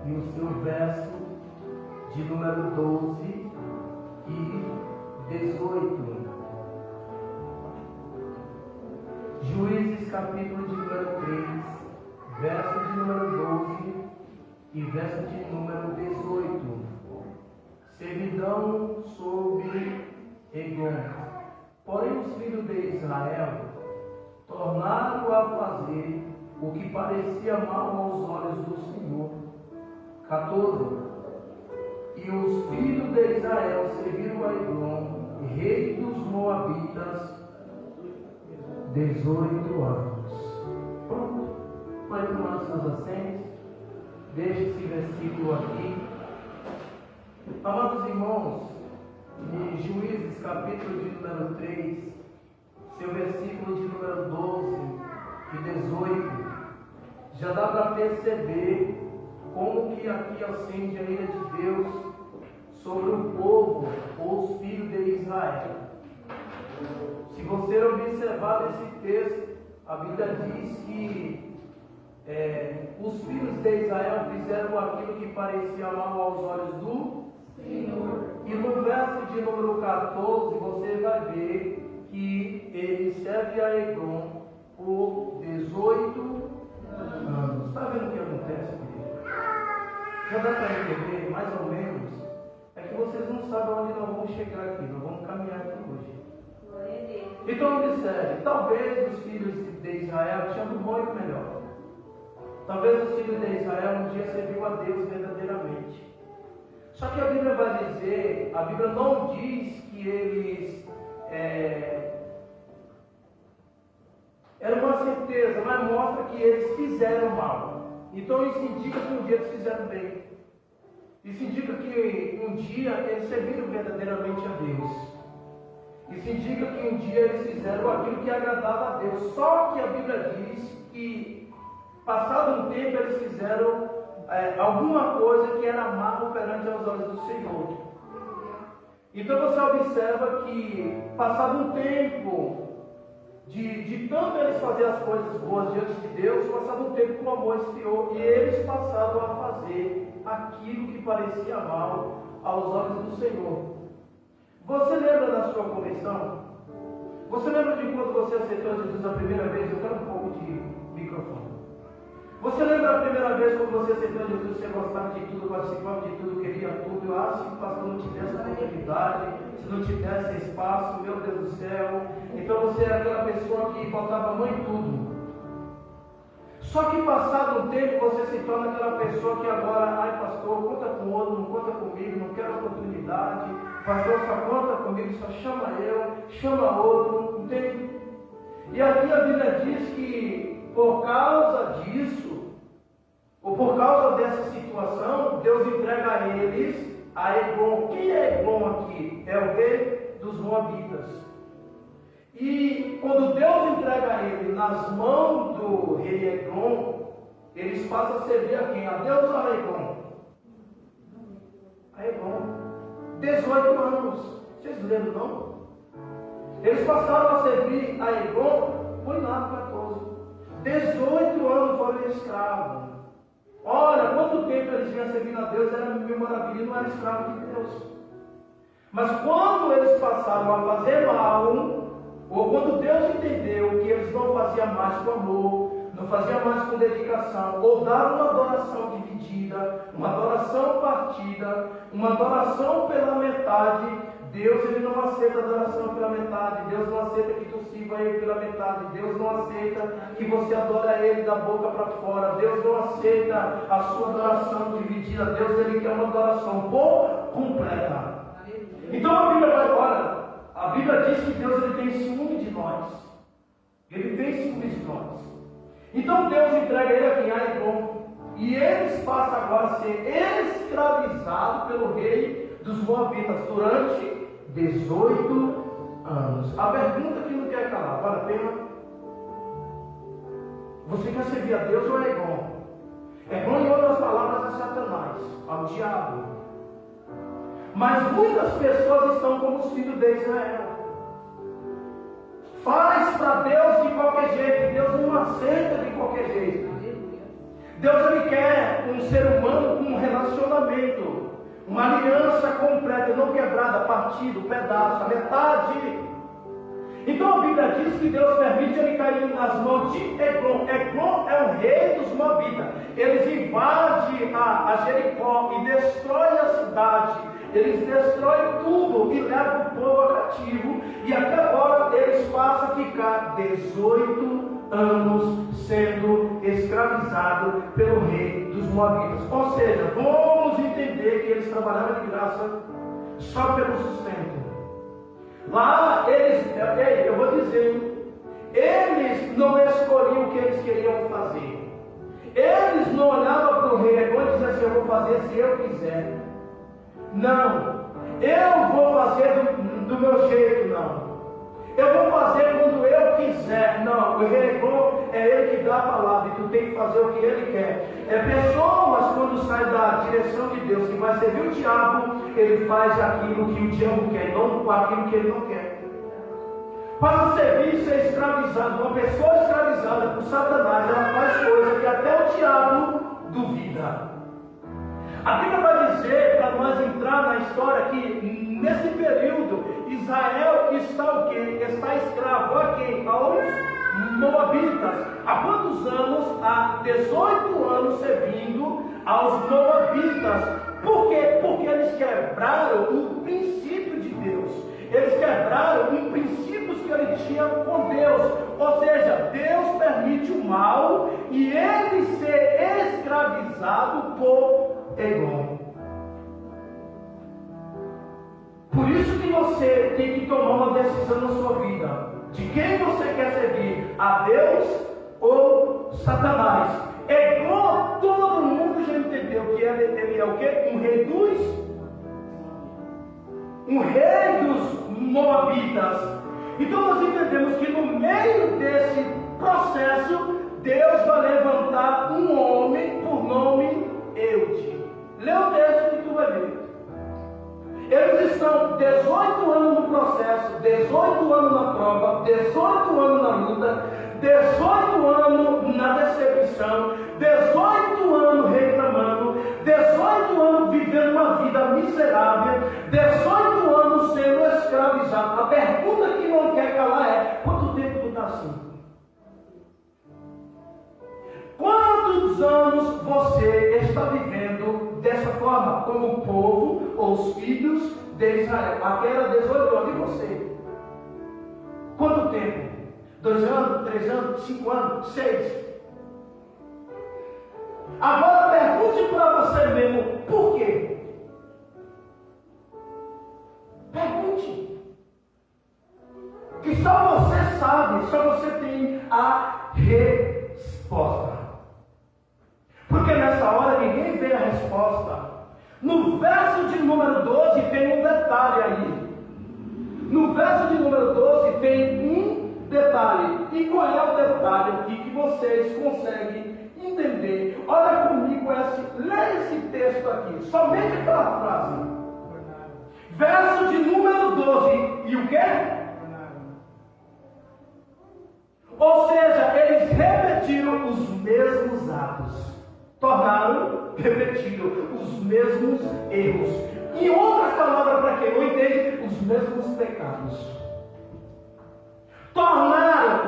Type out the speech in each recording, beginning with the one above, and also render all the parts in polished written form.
e o seu verso de número 12 e 18. Juízes capítulo de número 3, verso de número 12 e verso de número 18. Servidão sobre Eglon. Porém os filhos de Israel tornaram a fazer o que parecia mal aos olhos do Senhor. 14. E os filhos de Israel serviram a Eglon, rei dos Moabitas, 18 anos. Pronto. Pode tomar os seus assentos. Deixe esse versículo aqui. Amados irmãos, em Juízes capítulo de número 3, seu versículo de número 12 e 18, já dá para perceber como que aqui acende a ira de Deus sobre o povo ou os filhos de Israel. Se você observar esse texto, a Bíblia diz que os filhos de Israel fizeram aquilo que parecia mal aos olhos do Senhor. E no verso de número 14 você vai ver que ele serve a Eglon por 18 anos. Está vendo o que acontece, querido? Já dá para entender, mais ou menos, é que vocês não sabem onde nós vamos chegar aqui, nós vamos caminhar aqui hoje. Então observe, talvez os filhos de Israel tinham do bom e do melhor. Talvez os filhos de Israel um dia serviu a Deus verdadeiramente. Só que a Bíblia vai dizer, a Bíblia não diz que eles era uma certeza, mas mostra que eles fizeram mal. Então isso indica que um dia eles fizeram bem. Isso indica que um dia eles serviram verdadeiramente a Deus. Isso indica que um dia eles fizeram aquilo que agradava a Deus. Só que a Bíblia diz que, passado um tempo, eles fizeram alguma coisa que era mal perante aos olhos do Senhor. Então você observa que, passado um tempo, de tanto eles fazerem as coisas boas diante de Deus, passado um tempo o amor esfriou e eles passaram a fazer aquilo que parecia mal aos olhos do Senhor. Você lembra da sua conversão? Você lembra de quando você aceitou Jesus a primeira vez? Eu quero um pouco de microfone. Você lembra da primeira vez quando você aceitou Jesus, você gostava de tudo, participava de tudo, queria tudo? Se o pastor não tivesse oportunidade, se não tivesse espaço, meu Deus do céu. Então você era aquela pessoa que faltava mãe em tudo. Só que passado um tempo você se torna aquela pessoa que agora, ai pastor, conta com outro, não conta comigo, não quero oportunidade, pastor só conta comigo, só chama eu, chama outro, entende? E aqui a Bíblia diz que por causa disso, ou por causa dessa situação, Deus entrega a eles a Eglon. Quem é Eglon aqui? É o rei dos Moabitas. E quando Deus entrega ele nas mãos do rei Eglon, eles passam a servir a quem? A Deus ou a Eglon? A Eglon. 18 anos. Vocês lembram, não? Eles passaram a servir a Eglon por nada 14. 18 anos foram escravos. Olha, quanto tempo eles vinham servindo a Deus, era mil maravilha, não era escravo de Deus. Mas quando eles passaram a fazer mal, ou quando Deus entendeu que eles não faziam mais com amor, não faziam mais com dedicação, ou davam uma adoração dividida, uma adoração partida, uma adoração pela metade, Deus ele não aceita adoração pela metade, Deus não aceita que tu sirva Ele pela metade, Deus não aceita que você adora Ele da boca para fora, Deus não aceita a sua adoração dividida, Deus ele quer uma adoração boa, completa. Então a Bíblia vai agora. A Bíblia diz que Deus ele tem ciúme de nós. Ele tem ciúme de nós. Então Deus entrega ele a quem? A Eglon. E eles passam agora a ser escravizados pelo rei dos Moabitas durante 18 anos. A pergunta que não quer calar, vale a pena? Você quer servir a Deus ou a Eglon? Eglon, em outras palavras, é Satanás, ao diabo. Mas muitas pessoas estão como os filhos de Israel. Faz para Deus de qualquer jeito, e Deus não aceita de qualquer jeito. Deus ele quer um ser humano com um relacionamento, uma aliança completa, não quebrada, partido, pedaço, a metade. Então a Bíblia diz que Deus permite ele cair nas mãos de Eglon. Eglon é o rei dos Moabitas. Eles invadem a Jericó e destroem a cidade. Eles destroem tudo e levam o povo cativo. E até agora eles passam a ficar 18 anos sendo escravizados pelo rei dos Moabitas. Ou seja, vamos entender que eles trabalhavam de graça só pelo sustento. Lá eles, eu vou dizer, eles não escolhiam o que eles queriam fazer. Eles não olhavam para o rei e diziam assim: eu vou fazer se eu quiser. Não, eu vou fazer do meu jeito, não. Eu vou fazer quando eu quiser. Não, o rei é ele que dá a palavra e tu tem que fazer o que ele quer. É pessoas quando saem da direção de Deus, que vai servir o diabo, ele faz aquilo que o diabo quer, não aquilo que ele não quer. Para servir e ser escravizado, uma pessoa escravizada por Satanás, ela faz coisas que até o diabo duvida. A Bíblia vai dizer, para nós entrar na história, que nesse período Israel está o quê? Está escravo a quem? Aos Moabitas. Há quantos anos? Há 18 anos servindo aos Moabitas. Por quê? Porque eles quebraram o princípio de Deus. Eles quebraram os princípios que ele tinha com Deus. Ou seja, Deus permite o mal e ele ser escravizado por Eglon. Por isso que você tem que tomar uma decisão na sua vida. De quem você quer servir? A Deus ou Satanás? Eglon, todo mundo já entendeu que ele é o quê? Um rei dos Moabitas. Então nós entendemos que no meio desse processo, Deus vai levantar um homem por nome Eude. Lê o texto que tu vai ver. Eles estão 18 anos no processo, 18 anos na prova, 18 anos na luta, 18 anos na decepção, 18 anos reclamando, 18 anos vivendo uma vida miserável, 18 anos sendo escravizado. A pergunta que não quer calar é: quanto tempo tu está assim? Quantos anos você está vivendo dessa forma, como o povo ou os filhos de Israel? Aqui era 18 anos, e você? Quanto tempo? 2 anos, 3 anos, 5 anos, 6? Agora pergunte para você mesmo, por quê? Pergunte. Que só você sabe, só você tem a resposta. Porque nessa hora ninguém vê a resposta. No verso de número 12 tem um detalhe aí. No verso de número 12 tem um detalhe. E qual é o detalhe aqui que vocês conseguem entender? Olha comigo, lê esse texto aqui. Somente aquela frase. Verso de número 12. E o quê? Ou seja, eles repetiram os mesmos atos. Repetiram os mesmos erros. Em outras palavras, para quem não entende, os mesmos pecados.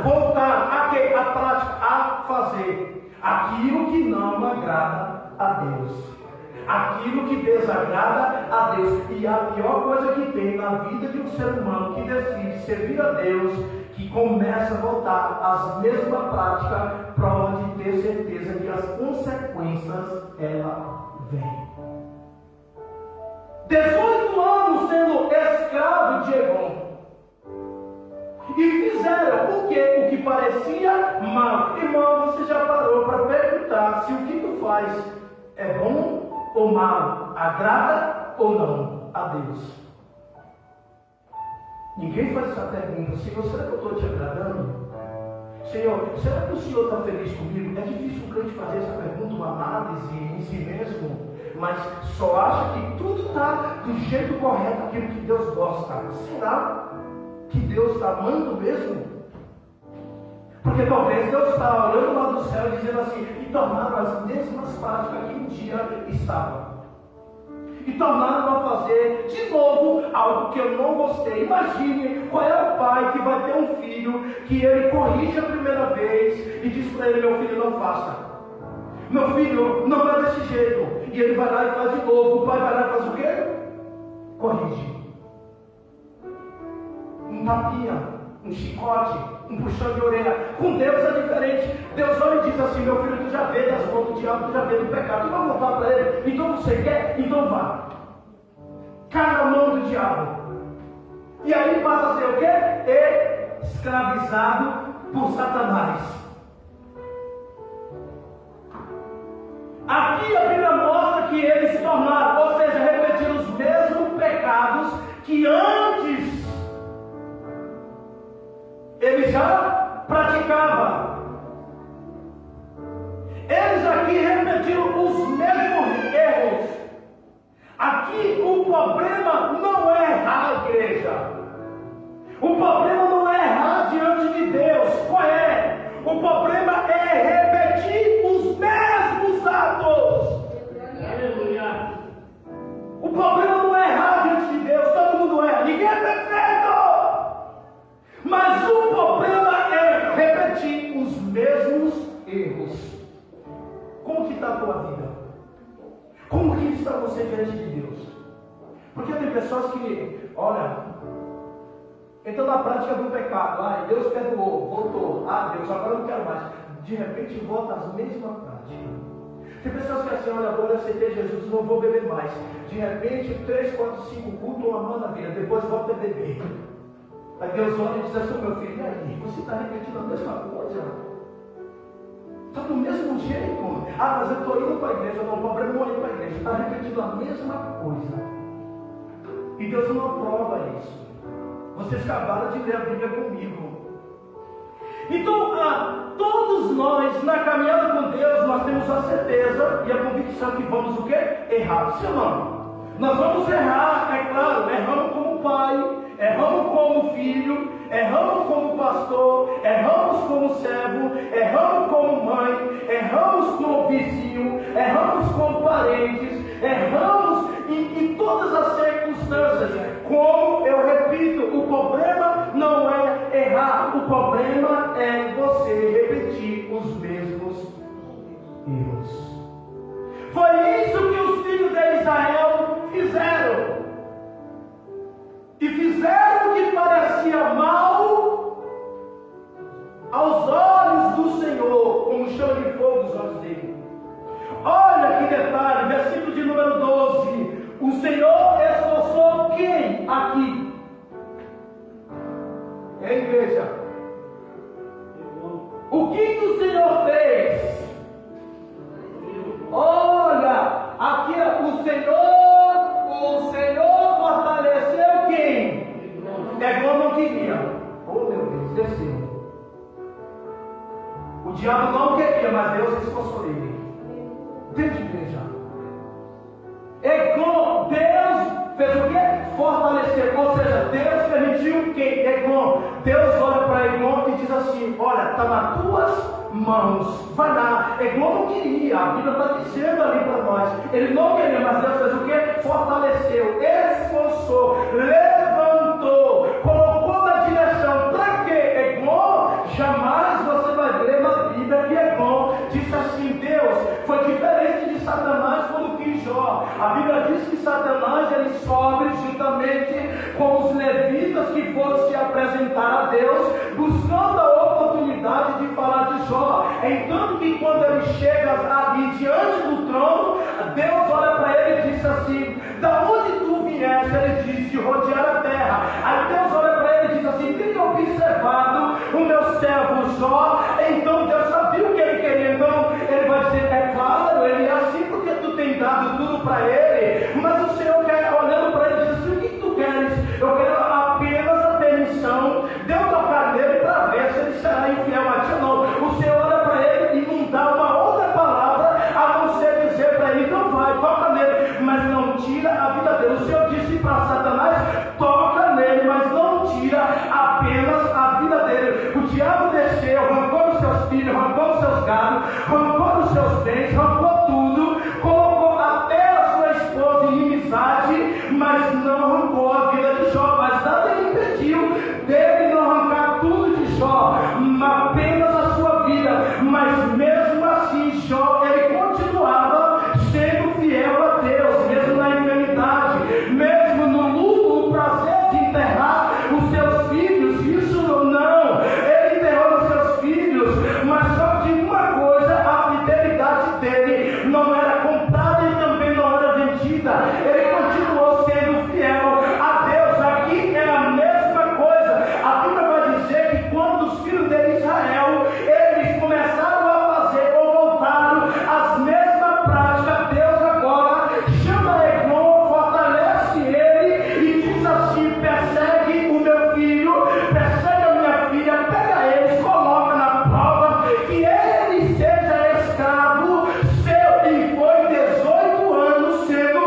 Voltaram a quê? A prática, a fazer aquilo que não agrada a Deus. Aquilo que desagrada a Deus. E a pior coisa que tem na vida de um ser humano que decide servir a Deus, que começa a voltar às mesmas práticas, prova de ter certeza que as consequências ela vem. 18 anos sendo escravo de Eglon. E fizeram o quê? O que parecia mal. Irmão, você já parou para perguntar se o que tu faz é bom ou mal? Agrada ou não a Deus? Ninguém faz essa pergunta: Senhor, será que eu estou te agradando? Senhor, será que o Senhor está feliz comigo? É difícil o crente fazer essa pergunta, uma análise em si mesmo, mas só acha que tudo está do jeito correto, aquilo que Deus gosta. Será que Deus está amando mesmo? Porque talvez Deus está olhando lá do céu e dizendo assim: e tornaram as mesmas práticas que um dia estavam. E tornaram a fazer de novo algo que eu não gostei. Imagine qual é o pai que vai ter um filho que ele corrige a primeira vez e diz para ele: meu filho, não faça. Meu filho, não é desse jeito. E ele vai lá e faz de novo. O pai vai lá e faz o quê? Corrige. Um tapinha, um chicote, um puxão de orelha. Com Deus é diferente. Deus olha e diz assim: meu filho, tu já veio das mãos do diabo, tu já veio do pecado, tu vai voltar para ele. Então você quer? Então vá. Cai na mão do diabo. E aí passa a ser o quê? Escravizado por Satanás. Aqui a Bíblia mostra que eles se tornaram, ou seja, repetiram os mesmos pecados que antes ele já praticava. Eles aqui repetiram os mesmos erros. Aqui o problema não é errar, igreja. O problema não é errar diante de Deus. Qual é? O problema é repetir os mesmos atos. Aleluia. O problema não é errar diante de Deus. Todo mundo erra. Ninguém é perfeito. Mas o problema é repetir os mesmos erros. Como que está a tua vida? Como que está você diante de Deus? Porque tem pessoas que, olha, então na prática do pecado, Deus perdoou, voltou, Deus, agora eu não quero mais. De repente volta às mesmas práticas. Tem pessoas que assim, olha, agora eu aceitei Jesus, não vou beber mais. De repente, 3, 4, 5 cultos, uma mão na vida, depois volta a beber. Aí Deus olha e diz assim: meu filho, e aí? Você está repetindo a mesma coisa? Está do mesmo jeito. Mas eu estou indo para a igreja. Não, o problema não é ir para a igreja. Está repetindo a mesma coisa. E Deus não aprova isso. Vocês acabaram de ler a Bíblia comigo. Então, todos nós, na caminhada com Deus, nós temos a certeza e a convicção que vamos o quê? Errar. Sim ou não? Nós vamos errar, é claro. Erramos como pai, erramos como filho, erramos como pastor, erramos como servo, erramos como mãe, erramos como vizinho, erramos como parentes, erramos em todas as circunstâncias. Como eu repito, o problema não é errar, o problema é você repetir os mesmos erros. Foi isso que os filhos de Israel fizeram. E fizeram o que parecia mal aos olhos do Senhor, como chama de fogo os olhos dele. Olha que detalhe, versículo de número 12. O Senhor esforçou quem aqui? É a igreja. O que o Senhor fez? Olha, aqui o Senhor fortaleceu quem? Eglon não queria. Oh meu Deus, desceu. O diabo não queria, mas Deus esforçou ele. Entende, igreja? Eglon, Deus fez o quê? Fortalecer. Ou seja, Deus permitiu que Eglon, Deus olha para Eglon e diz assim: olha, está nas tuas mãos, vai lá. Eglon não queria, a Bíblia está dizendo ali para nós, ele não queria, mas Deus fez o quê? Fortaleceu, esforçou, levantou, colocou na direção. Para quê? Eglon, jamais você vai ver na Bíblia que Eglon disse assim: Deus, foi diferente de Satanás quando quis Jó. A Bíblia diz que Satanás ele sobe juntamente com os levitas que foram se apresentar a Deus, buscando a oportunidade de falar de Jó. Entanto que quando ele chega ali diante do trono, Deus olha para ele e diz assim: da onde tu vieste? Ele diz: de rodear a terra. Aí Deus olha para ele e diz assim: tem observado o meu servo Jó? Então Deus sabia o que ele queria. Então ele vai dizer: é claro, ele é assim porque tu tem dado tudo para ele. Mas o Senhor quer, olhando para ele, diz assim: o que tu queres? Eu quero apenas a permissão de eu tocar nele para ver se ele será infiel a ti ou não. O Senhor olha para ele e não dá uma outra palavra a não ser dizer para ele: então vai, toca nele, mas não tira a vida dele. O Senhor disse para Satanás: toca nele, mas não tira apenas a vida dele. O diabo desceu, arrancou os seus filhos, arrancou os seus gados, arrancou os seus bens, arrancou tudo, colocou até a sua esposa em inimizade, mas não arrancou a vida de Jó. Mas nada lhe impediu dele não arrancar tudo de Jó, apenas a sua vida. Mas mesmo assim, Jó, ele continuava sendo fiel a Deus, mesmo na enfermidade, mesmo no luto, o prazer de enterrar os seus filhos. Isso não, ele enterrou os seus filhos, mas só de uma coisa: a fidelidade dele não era comprada e também não era vendida. Ele continuou sendo fiel a Deus. Aqui é a mesma coisa. A Bíblia vai dizer que quando os filhos de Israel, eles começaram a fazer ou voltaram às mesmas práticas, Deus agora chama Eglon, fortalece ele e diz assim: persegue o meu filho, persegue a minha filha, pega eles, coloca na prova, que ele seja escravo seu. E foi 18 anos sendo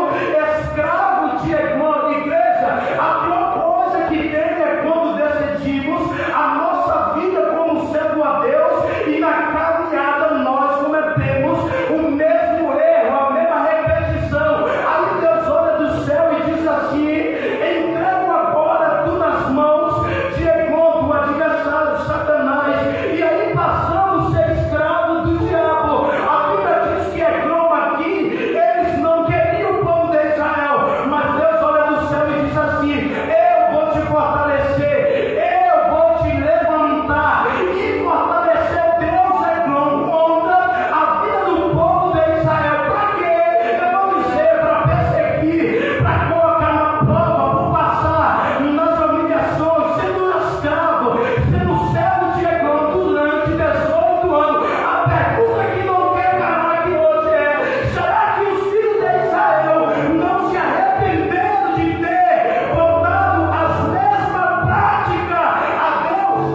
escravo de Eglon. Igreja, a pior coisa que tem é quando decidimos a nossa vida como sendo a Deus e na caminhada nós cometemos o mesmo erro, a mesma repetição. Aí Deus olha do céu e diz assim: entrego agora tu nas mãos de Eglon, do adversário, Satanás. E aí passamos a ser escravos do diabo. A Bíblia diz que Eglon aqui, eles não queriam o povo de Israel, mas Deus olha do céu e diz assim: eu vou te fortalecer, eu vou te levantar. E fortaleceu Deus Eglon contra a vida do povo de Israel. Para quê? Eu vou dizer: para perseguir, para colocar na prova, por passar nas humilhações, sendo escravo, sendo servo de Eglon durante 18 anos. A pergunta que não quer calar aqui hoje é: será que os filhos de Israel não se arrependeram de ter voltado às mesmas práticas a Deus?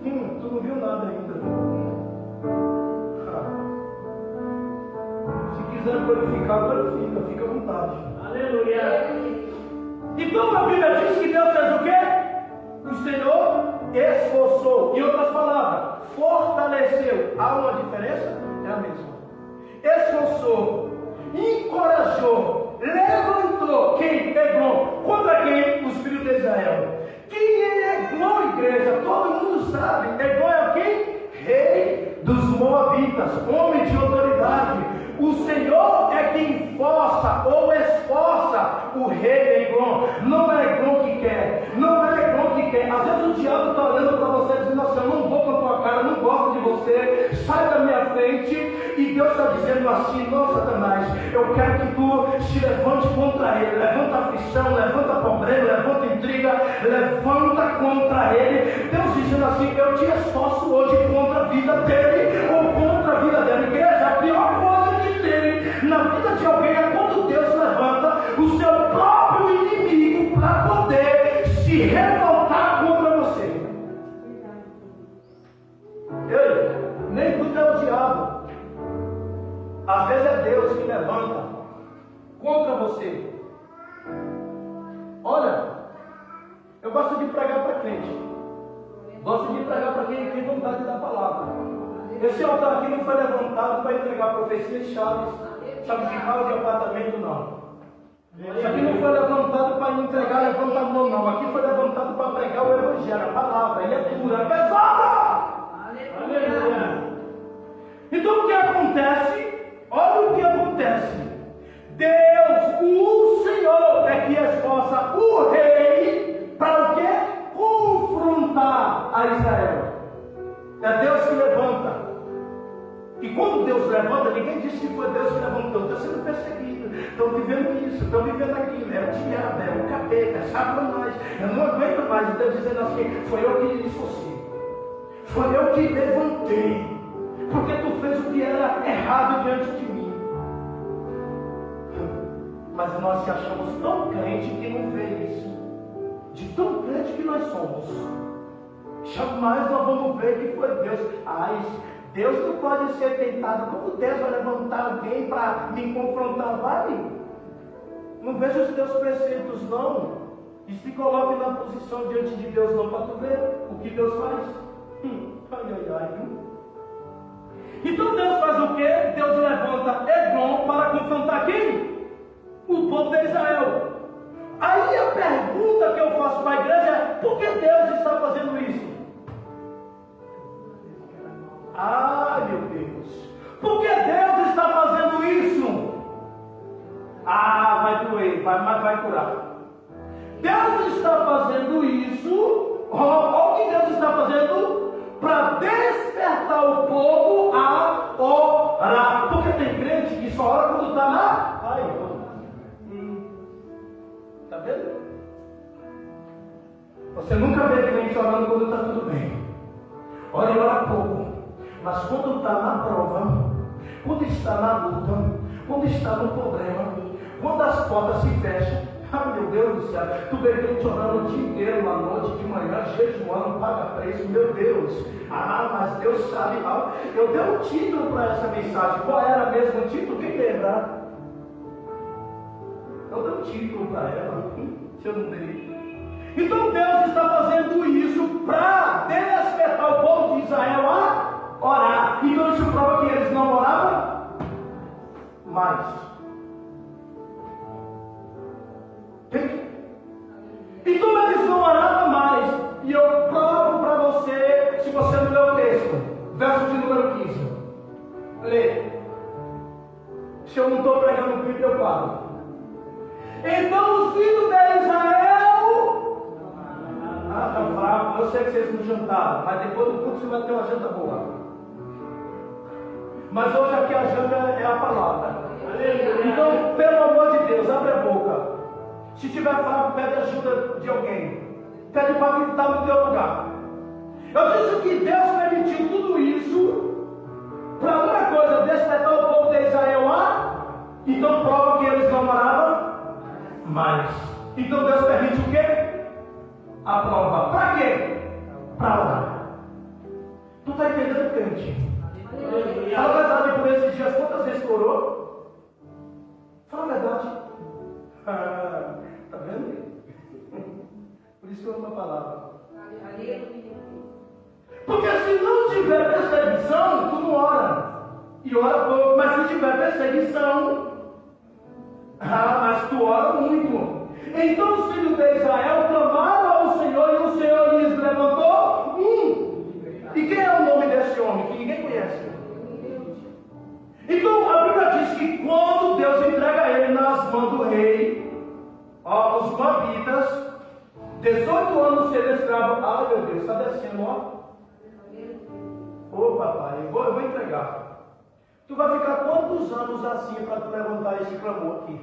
Tu não viu nada ainda. Se quiser glorificar, glorifica, fica à vontade. Aleluia. Então a Bíblia diz que Deus fez o quê? O Senhor esforçou. Em outras palavras, fortaleceu. Há uma diferença? É a mesma. Esforçou, encorajou, levantou. Quem? Eglon. Contra quem? Os filhos de Israel. Quem é Eglon, igreja? Todo mundo sabe. Eglon é o quê? Rei dos Moabitas, homem de autoridade. O Senhor é quem força ou esforça o rei Eglon. Não é Eglon que quer, não é Eglon que quer. Às vezes o diabo está olhando para você dizendo assim: eu não vou com a tua cara, eu não gosto de você, sai da minha frente. E Deus está dizendo assim: não, Satanás, eu quero que tu se levante contra ele. Levanta aflição, levanta problema, levanta intriga, levanta contra ele. Deus dizendo assim: eu te esforço hoje contra a vida dele ou contra a vida dela. Igreja, a pior coisa que tem na vida de alguém é quando Deus levanta o seu próprio inimigo para poder se revoltar contra você. Ei, nem tudo é o diabo. Às vezes é Deus que levanta contra você. Olha, eu gosto de pregar para crente. Gosto de pregar para quem tem vontade da palavra. Esse altar aqui não foi levantado para entregar profecias e chaves de carro, de apartamento, não. Isso aqui não foi levantado para entregar levantamento, não. Aqui foi levantado para pregar o Evangelho, a palavra. Ele é pura, é pesada. Aleluia. Então o que acontece? Olha o que acontece. Deus, o Senhor, é que esforça o rei para o quê? Confrontar a Israel. É Deus que levanta. E quando Deus levanta, ninguém disse que foi Deus que levantou. Está sendo perseguido, estão vivendo isso, estão vivendo aquilo. É o diabo, é o capeta, é Satanás. Eu não aguento mais. E Deus dizendo assim: foi eu que lhe esforcei, foi eu que levantei, porque tu fez o que era errado diante de mim. Mas nós se achamos tão crente que não vê isso. De tão crente que nós somos, jamais nós vamos ver que foi Deus. Deus não pode ser tentado. Como Deus vai levantar alguém para me confrontar? Vai. Não veja os teus preceitos, não. E se coloque na posição diante de Deus, não, para tu ver o que Deus faz. Ai. Então Deus faz o quê? Deus levanta Eglon para confrontar quem? O povo de Israel. Aí a pergunta que eu faço para a igreja é: por que Deus está fazendo isso? Ah, meu Deus! Por que Deus está fazendo isso? Ah, vai doer, mas vai curar. Deus está fazendo isso, olha o que Deus está fazendo, para despertar o povo a orar. Porque tem crente que só ora quando está lá. Está vendo? Você nunca vê crente orando quando está tudo bem. Ora e ora pouco. Mas quando está na prova, quando está na luta, quando está no problema, quando as portas se fecham, meu Deus do céu, tu vê crente orando o dia inteiro, à noite, de manhã, jejuando, paga preço, meu Deus. Mas Deus sabe. Eu dei um título para essa mensagem. Qual era mesmo o título? Quem lembra? Eu dei um título para ela. Se eu não dei. Então Deus está fazendo isso para despertar o povo de Israel a orar. Então isso prova que eles não oravam mais. Então eles não oravam mais. E eu provo para você, se você não leu o texto, verso de número 15. Lê. Se eu não estou pregando o Bíblia, eu paro. Então os filhos de Israel. Tá fraco. Eu sei que vocês não jantaram, mas depois do culto você vai ter uma janta boa. Mas hoje aqui a janta é a palavra. Então, pelo amor de Deus, abre a boca. Se tiver fraco, pede ajuda de alguém. Pede para quem está no teu lugar. Eu disse que Deus permitiu tudo isso para uma coisa, despertar o povo de Israel a. Então prova que eles não oravam mais. Então Deus permite o quê? A prova. Para quê? Para orar. Tu está entendendo, crente? Fala a verdade por esses dias. Quantas vezes orou? Fala a verdade. Está vendo? Por isso que eu amo a palavra. Porque se não tiver perseguição, tu não ora. E ora pouco. Mas se tiver perseguição, mas tu ora muito. Então os filhos de Israel clamaram ao Senhor e o Senhor lhes levantou E quem é o nome desse homem que ninguém conhece? Então a Bíblia diz que quando Deus entrega ele nas mãos do rei, os Moabitas, 18 anos sendo escravo. Meu Deus, está descendo, papai, eu vou entregar. Tu vai ficar quantos anos assim para tu levantar esse clamor aqui?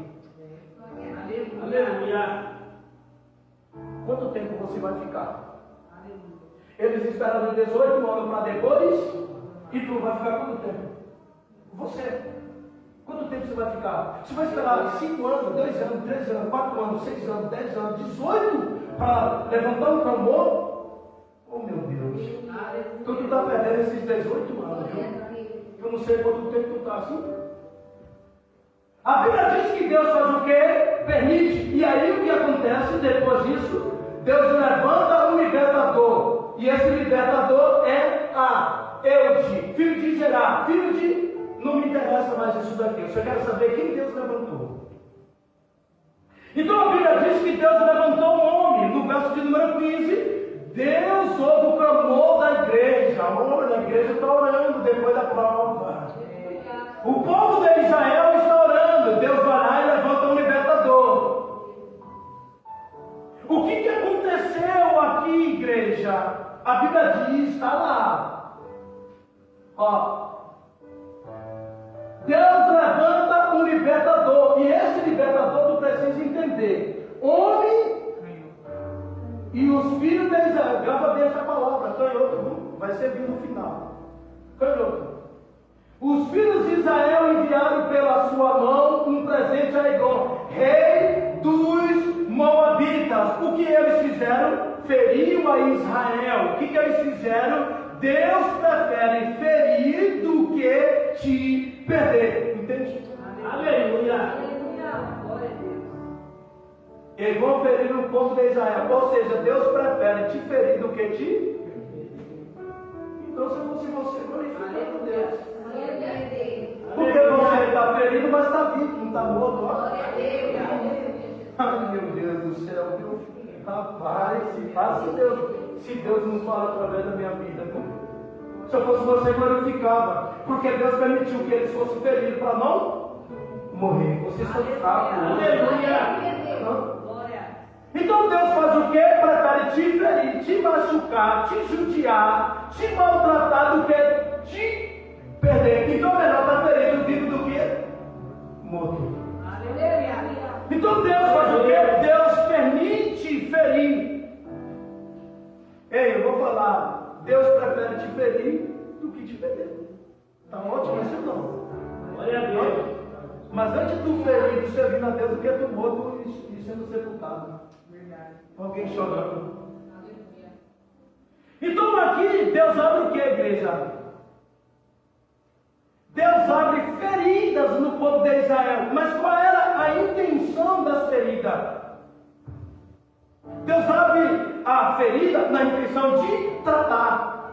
Aleluia. Quanto tempo você vai ficar? Eles esperaram 18 anos para depois. E tu vai ficar quanto tempo? Você. Quanto tempo você vai ficar? Você vai esperar 5 anos, 2 anos, 3 anos, 4 anos, 6 anos, 10 anos, 18 para levantar um clamor? Oh meu Deus. Então tu está perdendo esses 18 anos, viu? Eu não sei quanto tempo tu está assim. A Bíblia diz que Deus faz o quê? Permite. E aí o que acontece depois disso? Deus levanta um libertador. E esse libertador é Eude, filho de Gerá, filho de... Não me interessa mais isso daqui. Eu só quero saber quem Deus levantou. Então a Bíblia diz que Deus levantou um homem. No verso de número 15, Deus ouve o clamor da igreja. O homem da igreja está orando depois da prova. O povo de Israel está orando. Deus vai lá e levanta um libertador. O que aconteceu aqui, igreja? A Bíblia diz, está lá. Deus levanta um libertador. E esse libertador tu precisa entender. Homem e os filhos de Israel. Grava bem essa palavra. Canhoto, vai servir no final. Canhoto. Os filhos de Israel enviaram pela sua mão um presente a Eglon, rei dos Moabitas. O que eles fizeram? Feriu a Israel. O que eles fizeram? Deus prefere ferir do que te perder. Entende? Aleluia. Eglon feriu o povo de Israel. Ou seja, Deus prefere te ferir do que te. Então se fosse você, glorifica a Deus. Porque você está ferido, mas está vivo, não está morto. Ó. Ai, meu Deus do céu, viu? Rapaz, se Deus não fala através da minha vida, viu? Se eu fosse você, glorificava. Porque Deus permitiu que eles fossem feridos para não morrer. Vocês estão fracos. Aleluia! Então Deus faz o quê? Prefere te ferir, te machucar, te judiar, te maltratar do que te perder. Então é melhor estar ferido vivo do que morto. Então Deus faz o quê? Deus permite ferir. Ei, eu vou falar. Deus prefere te ferir do que te perder. Está ótimo isso não? Glória a Deus. Mas antes do ferido servindo a Deus do que do morto e sendo sepultado. Alguém chorando. Então aqui Deus abre o que, igreja? Deus abre feridas no povo de Israel. Mas qual era a intenção das feridas? Deus abre a ferida na intenção de tratar.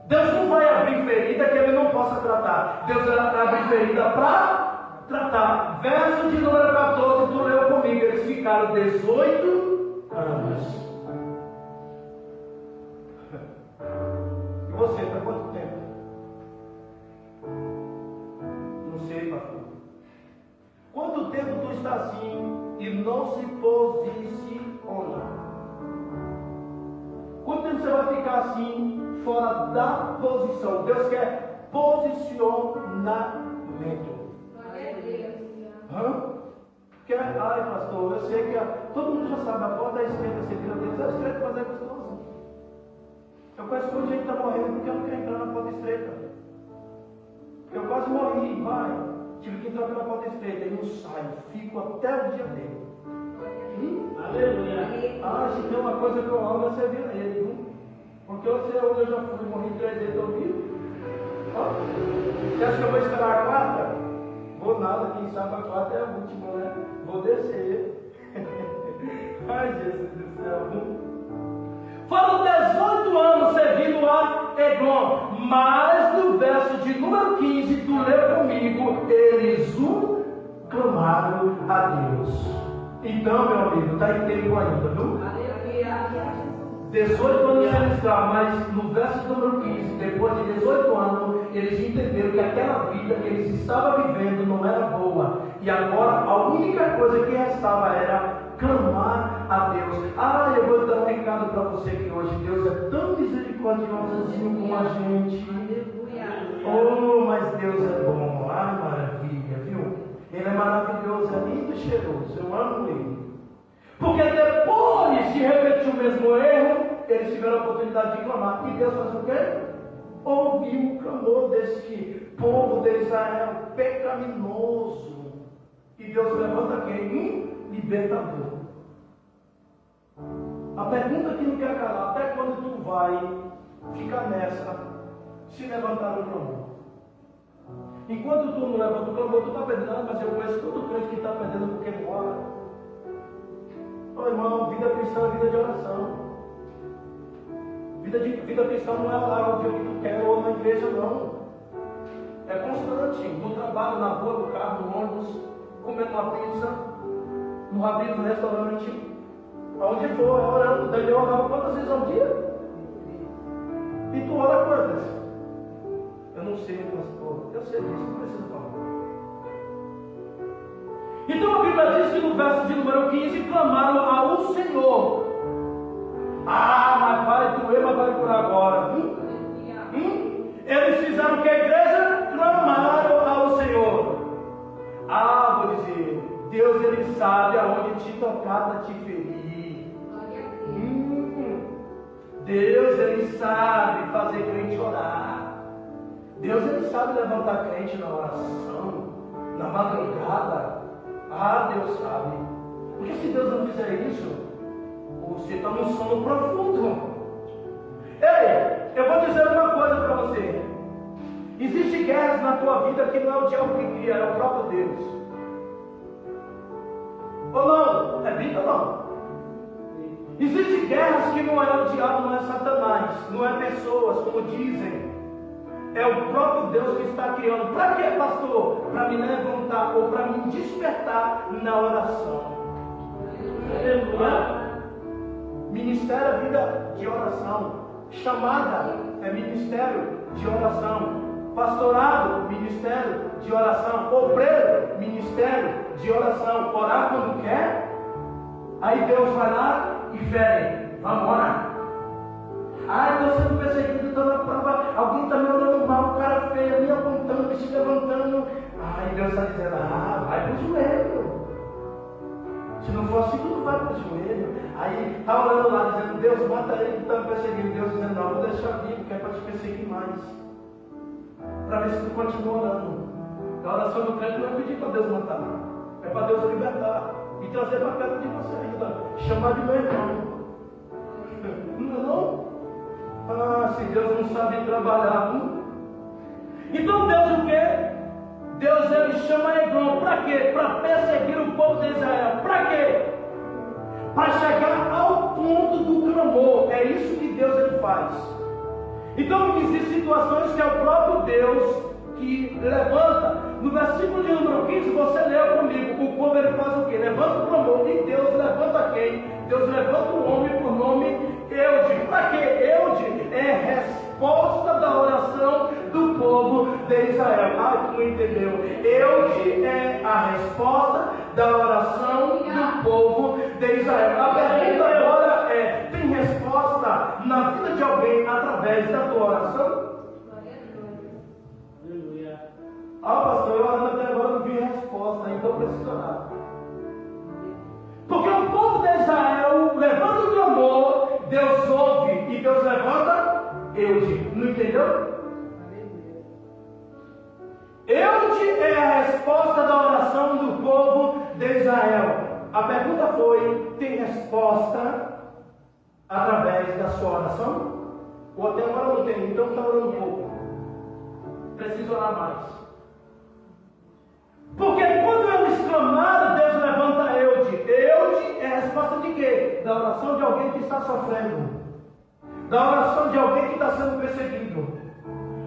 Deus não vai abrir ferida que ele não possa tratar. Deus abre ferida para tratar. Verso de número 14, tu leu comigo. Eles ficaram 18 anos. E você, para quanto tempo? Não sei, pastor. Quanto tempo tu está assim e não se posiciona? Quanto tempo você vai ficar assim, fora da posição? Deus quer posicionamento. Porque, ai pastor, eu sei que todo mundo já sabe, a porta da esquerda, você vira Deus, é estreita, mas é gostoso. Eu conheço muita gente que está morrendo porque não quer entrar na porta estreita. Eu quase morri, pai. Tive que entrar pela porta estreita e não saio, fico até o dia dele. Aleluia. Ah, se tem uma coisa que eu amo é servir a ele, viu? Porque onde eu já fui, morri 3 vezes, estou vivo. Você acha que eu vou esperar a quarta? Vou nada, quem sabe a quarta é a última, né? Vou descer. Ai, Jesus do céu. Foram 18 anos servindo a Eglon, mas no verso de número 15, tu leu comigo, eles clamaram a Deus. Então, meu amigo, está em tempo ainda, viu? 18 anos sendo escravo, mas no verso número 15, depois de 18 anos, eles entenderam que aquela vida que eles estavam vivendo não era boa. E agora a única coisa que restava era clamar a Deus. Ah, eu vou dar um recado para você que hoje Deus é tão misericordiosozinho com a gente. Oh, mas Deus é bom. Ai, maravilha, viu? Ele é maravilhoso, é lindo e cheiroso. Eu amo ele. Porque depois de repetir o mesmo erro, eles tiveram a oportunidade de clamar. E Deus faz o quê? Ouviu o clamor desse povo de Israel pecaminoso. E Deus levanta quem? Um libertador. A pergunta que não quer calar, até quando tu vai ficar nessa, se levantar o clamor? Enquanto tu não levanta o clamor, tu está perdendo, mas eu conheço todo crente que está perdendo porque não ora. Oh, irmão, vida cristã é vida de oração. Vida cristã não é orar o dia que tu quer ou na igreja, não. É constante. No trabalho, na rua, no carro, no ônibus, comendo uma pizza, no rabino, no restaurante, aonde for, é orando. Daniel orava quantas vezes ao dia? E tu ora quantas? Eu não sei, pastor. Eu sei disso, não preciso falar. Então a Bíblia diz que no verso de número 15 clamaram ao Senhor. Ah, mas vai doer, mas vai por agora. Eles fizeram o que, a igreja? Clamaram ao Senhor. Ah, vou dizer, Deus ele sabe aonde te tocar para te ferir. Deus ele sabe fazer crente orar. Deus ele sabe levantar crente na oração, na madrugada. Ah, Deus sabe. Porque se Deus não fizer isso, você está num sono profundo. Ei, eu vou dizer uma coisa para você. Existem guerras na tua vida que não é o diabo que cria, é o próprio Deus. Ou não? É Bíblia ou não? Existem guerras que não é o diabo, não é Satanás, não é pessoas, como dizem. É o próprio Deus que está criando. Para quê, pastor? Para me levantar ou para me despertar na oração. Ministério é vida de oração. Chamada é ministério de oração. Pastorado, ministério de oração. Obreiro, ministério de oração. Orar quando quer. Aí Deus vai lá e fere. Vamos orar. Estou sendo perseguido, estou na prova. Alguém está me olhando mal, o cara feio, me apontando, me se levantando. Aí Deus está dizendo: vai para o joelho. Se não for assim, tu não vai para o joelho. Aí está orando lá, dizendo: Deus, mata ele que está me perseguindo. Deus dizendo: não, vou deixar vivo, que é para te perseguir mais. Para ver se tu continua orando. A oração do crente não é pedir para Deus matar, é para Deus libertar e trazer para perto de você ainda. Chamar de meu irmão. Não? Se Deus não sabe trabalhar. Então Deus o quê? Deus ele chama Eglon. Para quê? Para perseguir o povo de Israel. Para quê? Para chegar ao ponto do clamor. É isso que Deus ele faz. Então existem situações que é o próprio Deus que levanta. No versículo de número 15 você leu comigo. O povo ele faz o quê? Levanta o clamor. E Deus levanta quem? Deus levanta o homem por nome Eude. Para quê? Eude é resposta da oração do povo de Israel. Tu não entendeu? Eude é a resposta da oração do povo de Israel. A pergunta agora é: tem resposta na vida de alguém através da tua oração? Pastor, eu orando até agora não vi resposta, então preciso orar. Porque o povo de Israel levanta o clamor, Deus ouve e Deus levanta Eude. Não entendeu? Eude é a resposta da oração do povo de Israel. A pergunta foi: tem resposta através da sua oração? Ou até agora não tem, então está orando pouco. Preciso orar mais. Porque quando eles clamaram, Deus levanta Eude. Eude é a resposta de quê? Da oração de alguém que está sofrendo. Da oração de alguém que está sendo perseguido.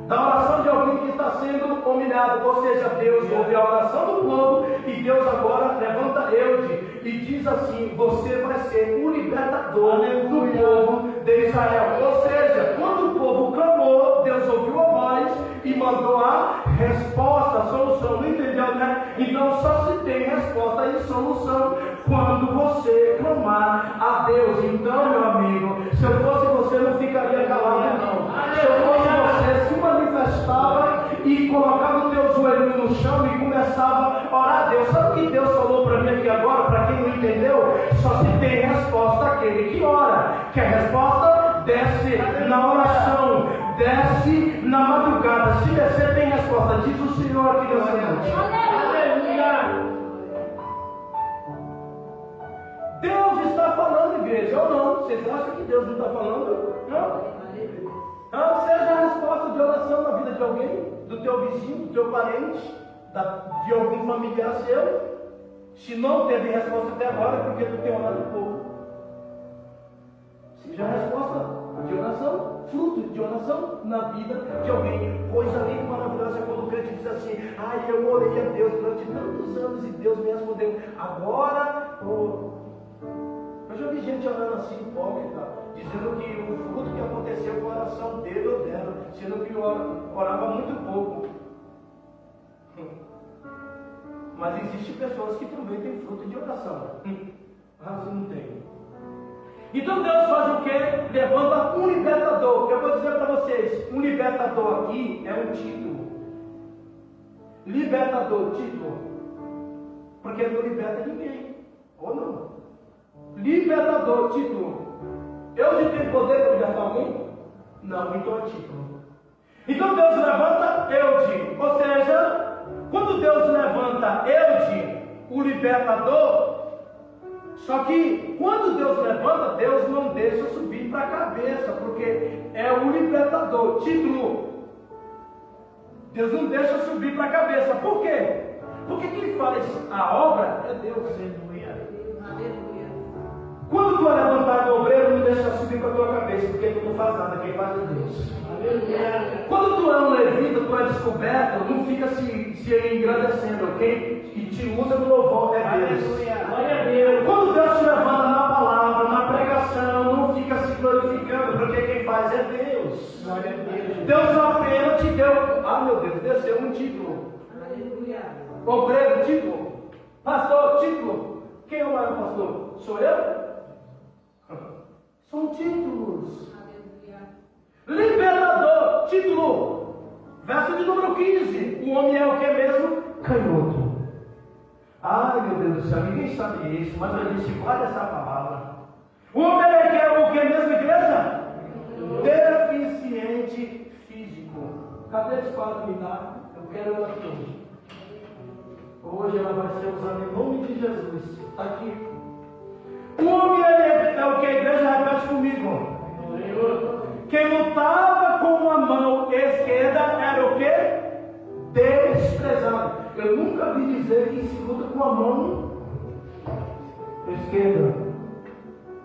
Da oração de alguém que está sendo humilhado. Ou seja, Deus ouve a oração do povo e Deus agora levanta Eude e diz assim: você vai ser o libertador do povo de Israel. Ou seja, quando o povo clamou, Deus ouviu a voz e mandou a resposta, a solução. Não entendeu, né? Então só se tem resposta e solução quando você clamar a Deus. Então, meu amigo, se eu fosse você, não ficaria calado, não. Se eu fosse você, se manifestava e colocava o teu joelho no chão e começava a orar a Deus. Sabe o que Deus falou para mim aqui agora? Para quem não entendeu, só se tem resposta aquele que ora. Que a resposta desce na oração, desce na madrugada. Se descer, tem resposta. Diz o Senhor aqui nessa noite. Aleluia! Deus está falando, igreja, ou não? Vocês acham que Deus não está falando? Não? Então, seja a resposta de oração na vida de alguém, do teu vizinho, do teu parente, de algum familiar seu. Se não teve resposta até agora, é porque tu tem orado pouco. Seja a resposta de oração, fruto de oração na vida de alguém. Coisa linda e maravilhosa é quando o crente diz assim: eu orei a Deus durante tantos anos e Deus me respondeu. Agora, eu já vi gente orando assim, hipócrita, dizendo que o fruto que aconteceu foi a oração dele ou dela, sendo que orava muito pouco. Mas existem pessoas que também têm fruto de oração. Assim não tem. Então Deus faz o quê? Levanta um libertador. Eu vou dizer para vocês: um libertador aqui é um título. Libertador, título. Porque ele não liberta ninguém. Ou não? Libertador, título. Eu tenho poder para libertar alguém? Não, então é título. Então Deus levanta Eude. Ou seja, quando Deus levanta Eude, o libertador, só que quando Deus levanta, Deus não deixa subir para a cabeça, porque é o libertador, título. Deus não deixa subir para a cabeça. Por quê? Porque quem faz a obra é Deus. Aleluia. Quando tu é levantado o obreiro, não deixa subir para a tua cabeça, porque tu não faz nada, quem faz é Deus. Quando tu é um levita, tu é descoberto, não fica se engrandecendo. Quem te usa no louvor é Deus. Quando Deus te levanta na palavra, na pregação, não fica se glorificando, porque quem faz é Deus. Deus apenas te deu, meu Deus, desceu um título. Obreiro, título. Pastor, título. Quem é o maior pastor? Sou eu? São títulos. Libertador, título. Verso de número 15. O homem é o que mesmo? Canhoto. Ai, meu Deus do céu, ninguém sabe isso, mas eu disse, guarda essa palavra. O homem é o que mesmo, igreja? Deficiente físico. Cadê a espada que me dá? Eu quero ela aqui hoje. Hoje ela vai ser usada em nome de Jesus. Está aqui. O homem é o que a igreja repete comigo. Quem lutava com a mão esquerda era o que? Desprezado. Eu nunca vi dizer que se luta com a mão esquerda.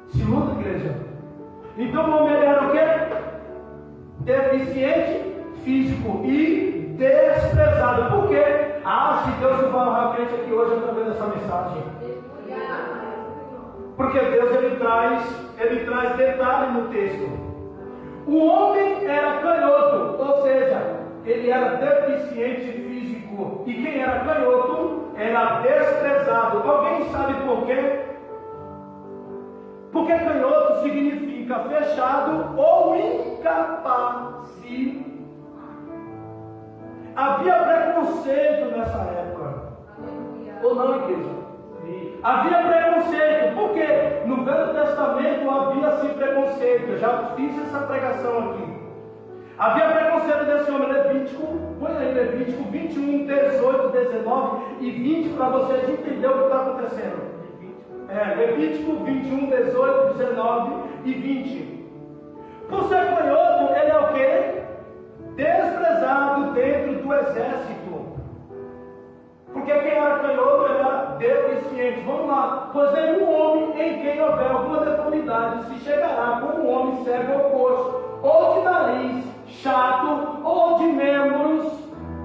Se luta, igreja. Então o homem era o que? Deficiente físico e desprezado. Por quê? Se Deus não vai honrar a crente aqui hoje através dessa mensagem. Porque Deus ele traz detalhe no texto. O homem era canhoto, ou seja, ele era deficiente físico. E quem era canhoto era desprezado. Alguém sabe por quê? Porque canhoto significa fechado ou incapaz. Havia preconceito nessa época. Ou não, igreja? Havia preconceito. Por quê? No Velho Testamento havia-se preconceito. Eu já fiz essa pregação aqui. Havia preconceito desse homem. Levítico, põe aí Levítico 21, 18, 19 e 20 para vocês entenderem o que está acontecendo. Levítico 21, 18, 19 e 20. Por ser canhoto, ele é o quê? Desprezado dentro do exército. Porque quem era canhoto era deficiente. Vamos lá. Pois nenhum homem em quem houver alguma deformidade se chegará como um homem cego ou coxo, ou de nariz chato, ou de membros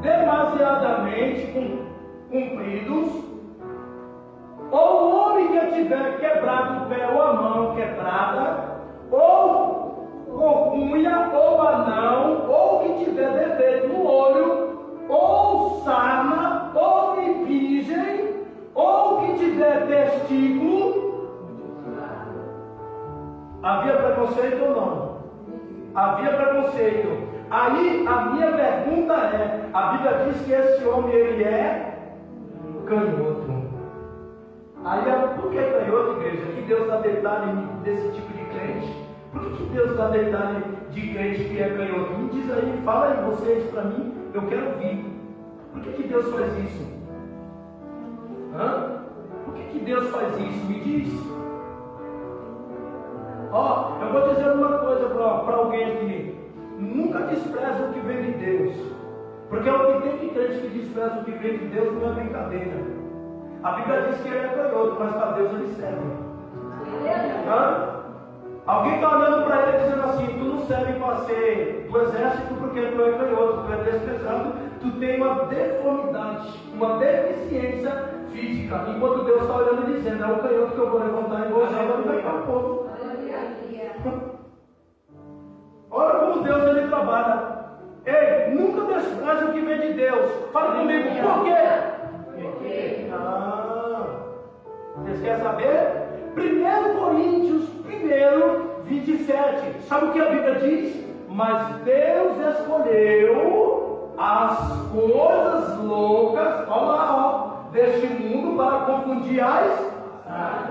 demasiadamente compridos, ou um homem que tiver quebrado o pé ou a mão quebrada, ou corcunha, ou anão, ou que tiver defeito no olho, ou sarna, ou mipigem, ou que tiver testículo. Havia preconceito ou não? Havia preconceito. Aí a minha pergunta é: a Bíblia diz que esse homem ele é canhoto. Aí por que canhoto, igreja? Que Deus dá detalhe desse tipo de crente? Por que Deus dá detalhe de crente que é canhoto? Me diz aí, fala aí vocês para mim, eu quero ouvir. Por que Deus faz isso? Por que Deus faz isso? Me diz. Eu vou dizer uma coisa para alguém aqui. Nunca despreza o que vem de Deus. Porque o que tem de crente que despreza o que vem de Deus não é brincadeira. A Bíblia diz que ele é canhoto, mas para Deus ele serve. Alguém está olhando para ele dizendo assim: tu não serve para ser do exército porque tu é canhoto, tu é desprezado, tu tem uma deformidade, uma deficiência física. Enquanto Deus está olhando e dizendo: é o canhoto que eu vou levantar e vou usar para libertar o povo. Olha como Deus ele trabalha. Ei, nunca despreze o que vem de Deus. Fala comigo, por quê? Vocês querem saber? 1 Coríntios 1:27. Sabe o que a Bíblia diz? Mas Deus escolheu as coisas loucas, olha lá, deste mundo para confundir as.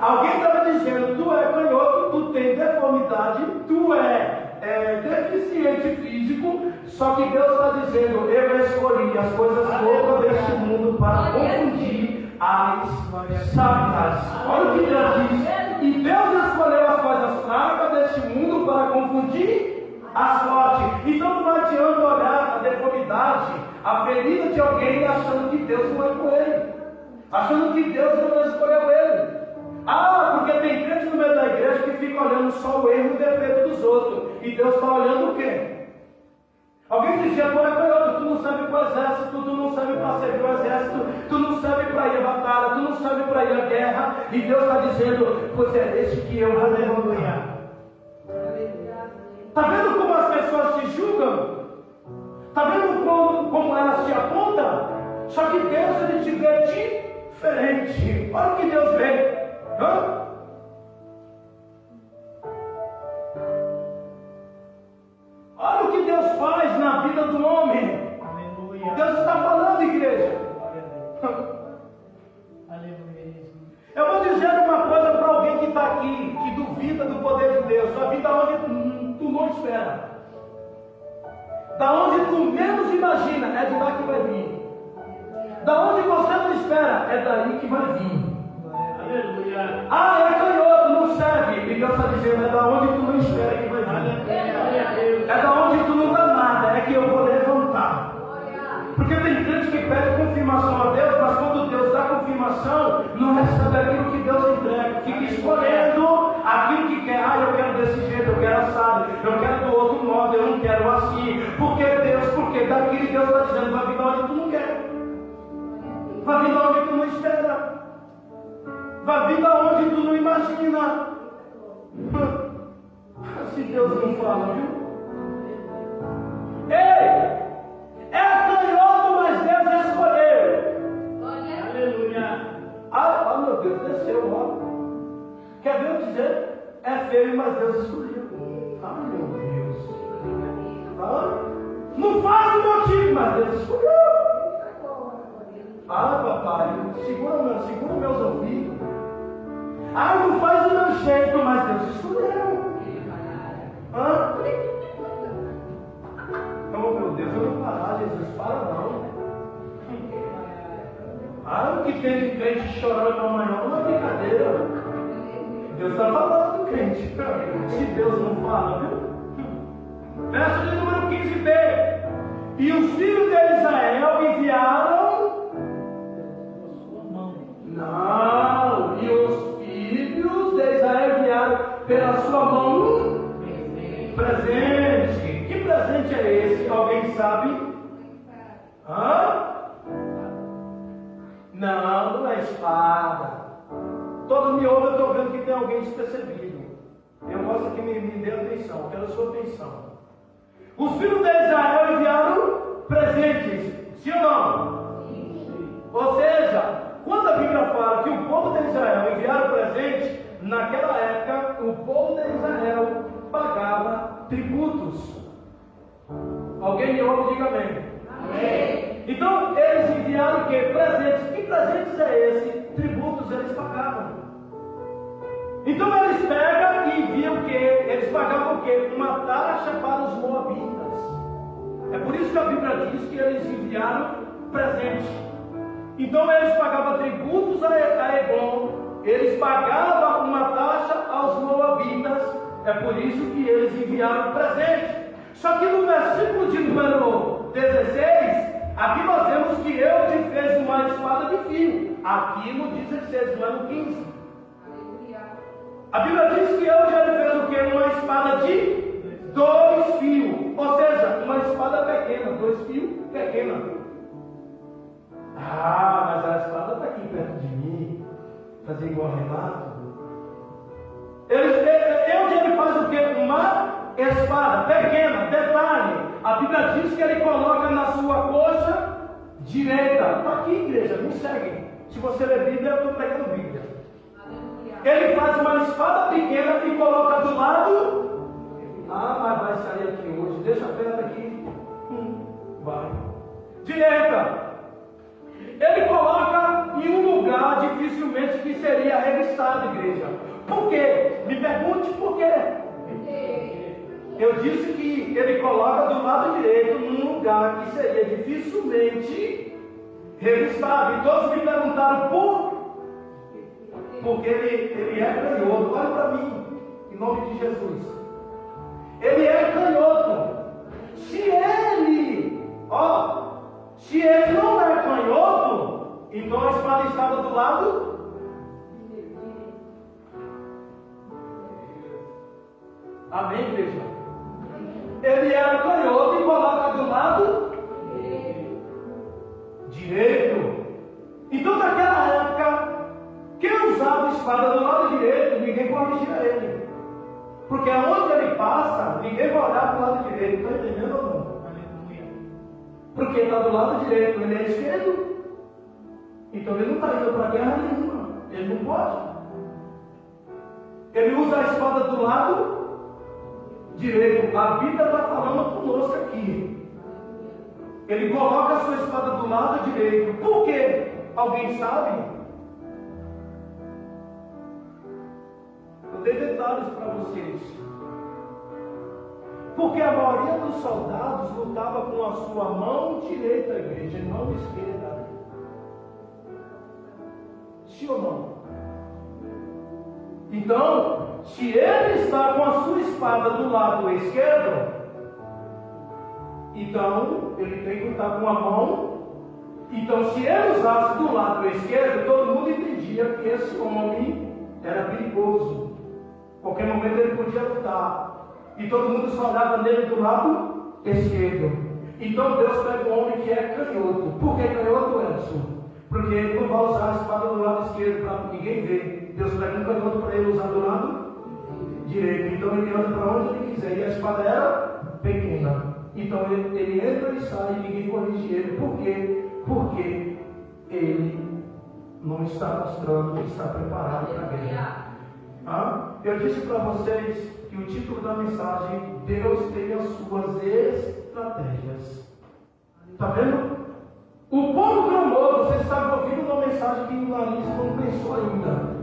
Alguém estava dizendo: tu é canhoto, tu tem deformidade, tu é deficiente físico, só que Deus está dizendo: eu escolhi as coisas loucas deste mundo para confundir as sábias. Olha o que Deus diz. E Deus escolheu as coisas fracas deste mundo para confundir as fortes. Então não adianta olhar a deformidade, a ferida de alguém achando que Deus não é com ele, achando que Deus não escolheu ele. Porque tem crente no meio da igreja que fica olhando só o erro e o defeito dos outros. E Deus está olhando o quê? Alguém dizia, pô, é canhoto, tu não serve para o exército, tu não serve para servir o exército, tu não serve para ir à batalha, tu não serve para ir à guerra. E Deus está dizendo, pois é esse que eu vou levantar. Está vendo como as pessoas te julgam? Está vendo como elas te apontam? Só que Deus, ele te vê diferente. Olha o que Deus vê. Hã? Olha o que Deus faz na vida do homem. Aleluia. Deus está falando, igreja. Aleluia. Eu vou dizer uma coisa para alguém que está aqui, que duvida do poder de Deus. A vida onde tu não espera. Da onde tu menos imagina, é de lá que vai vir. Da onde você não espera, é daí que vai vir. Aleluia. Ah, é canhoto, não serve. E Deus está dizendo, é da onde tu não espera que vai vir. É da onde tu não dá nada, é que eu vou levantar. Porque tem crente que pede confirmação a Deus, mas quando Deus dá confirmação, não recebe aquilo que Deus entrega. Fica escolhendo aquilo que quer. Ah, eu quero desse jeito, eu quero assado, eu quero do outro modo, eu não quero assim. Porque daquilo Deus está dizendo, vai vir da onde tu não quer. Vai vir da onde tu não espera. Vai vir da onde tu não imagina. Se Deus não fala, viu? Ei! É canhoto, mas Deus escolheu. Aleluia. Ah, meu Deus, desceu, ó. Quer ver eu dizer? É feio, mas Deus escolheu. Ah, meu Deus. Ah, não faz o motivo, mas Deus escolheu. Ah, papai, segura meus ouvidos. Ah, não faz o meu jeito, mas Deus escolheu. Ah? Oh, meu Deus, eu vou parar, Jesus, para não. Ah, o que tem de crente chorando na manhã não é brincadeira. Deus está falando, crente. Se Deus não fala, viu? Verso de número 15b. E os filhos de Israel enviaram. Não, e os filhos de Israel enviaram pela sua mão presente. Que presente é esse? Alguém sabe? Hã? Não é espada. Todos me ouvem, eu estou vendo que tem alguém despercebido. Eu mostro que me dê atenção, quero a sua atenção. Os filhos de Israel enviaram presentes, sim ou não? Sim. Ou seja, quando a Bíblia fala que o povo de Israel enviaram presente, naquela época o povo de Israel pagava tributos. Alguém me ouve, diga amém. Amém. Então eles enviaram o que? Presentes. Que presentes é esse? Tributos eles pagavam. Então eles pegam e enviam o que? Eles pagavam o que? Uma taxa para os moabitas. É por isso que a Bíblia diz que eles enviaram presentes. Então eles pagavam tributos a Eglon, eles pagavam uma taxa aos moabitas. É por isso que eles enviaram presente. Só que no versículo de número 16, aqui nós vemos que eu te fez uma espada de fio. Aqui no 16, não é no 15. A Bíblia diz que eu já lhe fez o que? Uma espada de 2 fios. Ou seja, uma espada pequena, 2 fios pequena. Ah, mas a espada está aqui perto de mim. Fazer igual Renato. Ele faz o que? Uma espada pequena. Detalhe, a Bíblia diz que ele coloca na sua coxa direita. Está aqui, igreja, me segue. Se você ler Bíblia, eu estou pregando Bíblia. Ele faz uma espada pequena e coloca do lado. Ah, mas vai sair aqui hoje. Deixa a pedra aqui. Vai. Direita. Ele coloca em um lugar dificilmente que seria revistado, igreja. Por quê? Me pergunte por quê. Eu disse que ele coloca do lado direito num lugar que seria dificilmente revistado. E todos me perguntaram porque ele é canhoto. Olha para mim, em nome de Jesus. Ele é canhoto. Se ele não é canhoto, então a espada estava do lado. Amém, igreja? ele era canhoto e coloca do lado direito. Então, naquela época, quem usava a espada do lado direito, ninguém corrigia ele. Porque aonde ele passa, ninguém vai olhar para o lado direito. Está entendendo ou não? Porque está do lado direito, ele é esquerdo. Então ele não está indo para guerra nenhuma. Ele não pode. Ele usa a espada do lado direito. A Bíblia está falando conosco aqui. Ele coloca a sua espada do lado direito. Por quê? Alguém sabe? Eu dei detalhes para vocês. Porque a maioria dos soldados lutava com a sua mão direita, igreja, e mão esquerda. Sim ou não? Então, se ele está com a sua espada do lado esquerdo, então ele tem que lutar com a mão. Então, se ele usasse do lado esquerdo, todo mundo entendia que esse homem era perigoso. Qualquer momento ele podia lutar. E todo mundo só olhava nele do lado esquerdo. Então Deus pega um homem que é canhoto. Por que canhoto, Edson? Porque ele não vai usar a espada do lado esquerdo para ninguém ver. Deus pega um canhoto para ele usar do lado direito. Então ele anda para onde ele quiser. E a espada era pequena. Então ele entra e sai e ninguém corrige ele. Por quê? Porque ele não está mostrando que está preparado para a guerra. Eu disse para vocês que o título da mensagem: Deus tem as suas estratégias. Está vendo? O povo clamou. Vocês estavam ouvindo uma mensagem que o Larissa não pensou ainda.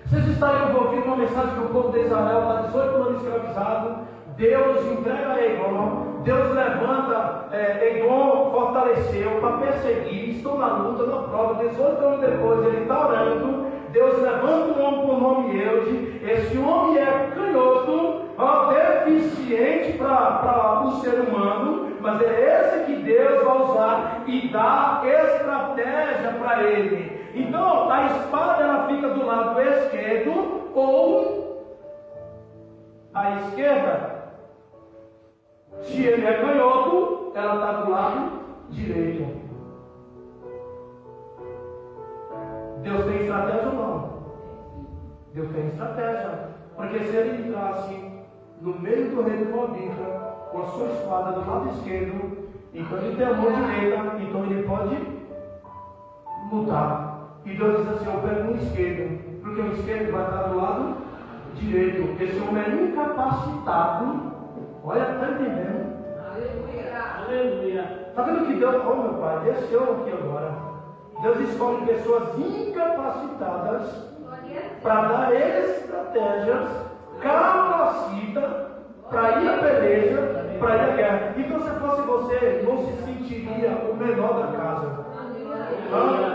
Vocês estavam ouvindo uma mensagem que o povo de Israel está 18 anos escravizado. Deus entrega Edom. Deus levanta Edom, fortaleceu para perseguir. Estão na luta, na prova. 18 anos depois ele está orando. Deus levanta um homem por nome Eude. Esse homem é canhoto, deficiente para o ser humano, mas é esse que Deus vai usar e dá estratégia para ele. Então a espada ela fica do lado esquerdo ou à esquerda. Se ele é canhoto, ela está do lado direito. Deus tem estratégia ou não? Deus tem estratégia. Porque se ele entrasse no meio do rei do Moabita, com a sua espada do lado esquerdo, então ele tem a mão direita, então ele pode lutar. E Deus diz assim: eu pego um esquerdo, porque o esquerdo vai estar do lado direito. Esse homem é incapacitado. Olha, está entendendo? Aleluia. Está vendo que Deus, oh meu Pai, desceu aqui agora. Deus escolhe pessoas incapacitadas para dar estratégias, capacita para ir à peleja, para ir à guerra. Então, se fosse você, não se sentiria o menor da casa.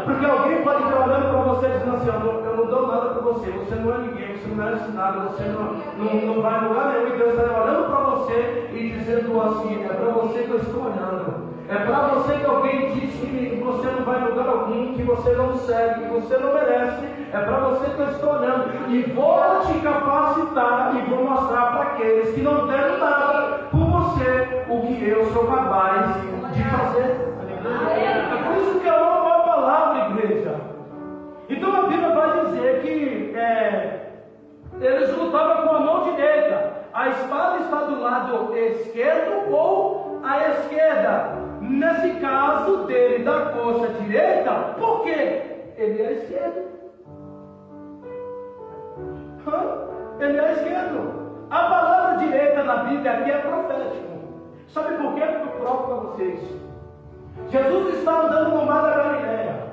Porque alguém pode estar olhando para você e dizendo assim: eu não dou nada para você, você não é ninguém, você não merece nada, você não vai em lugar nenhum. E Deus está olhando para você e dizendo assim: é para você que eu estou olhando. É para você que alguém disse que você não vai em lugar algum, que você não serve, que você não merece. É para você que eu estou olhando. E vou te capacitar e vou mostrar para aqueles que não deram nada por você o que eu sou capaz de fazer. É por isso que é uma boa palavra, igreja. Então a Bíblia vai dizer que eles lutavam com a mão direita. A espada está do lado esquerdo ou à esquerda. Nesse caso dele, da coxa direita, por quê? Ele é esquerdo. Ele é esquerdo. A palavra direita na Bíblia aqui é profético. Sabe por quê? Eu provo para vocês. Jesus está andando no mar da Galileia.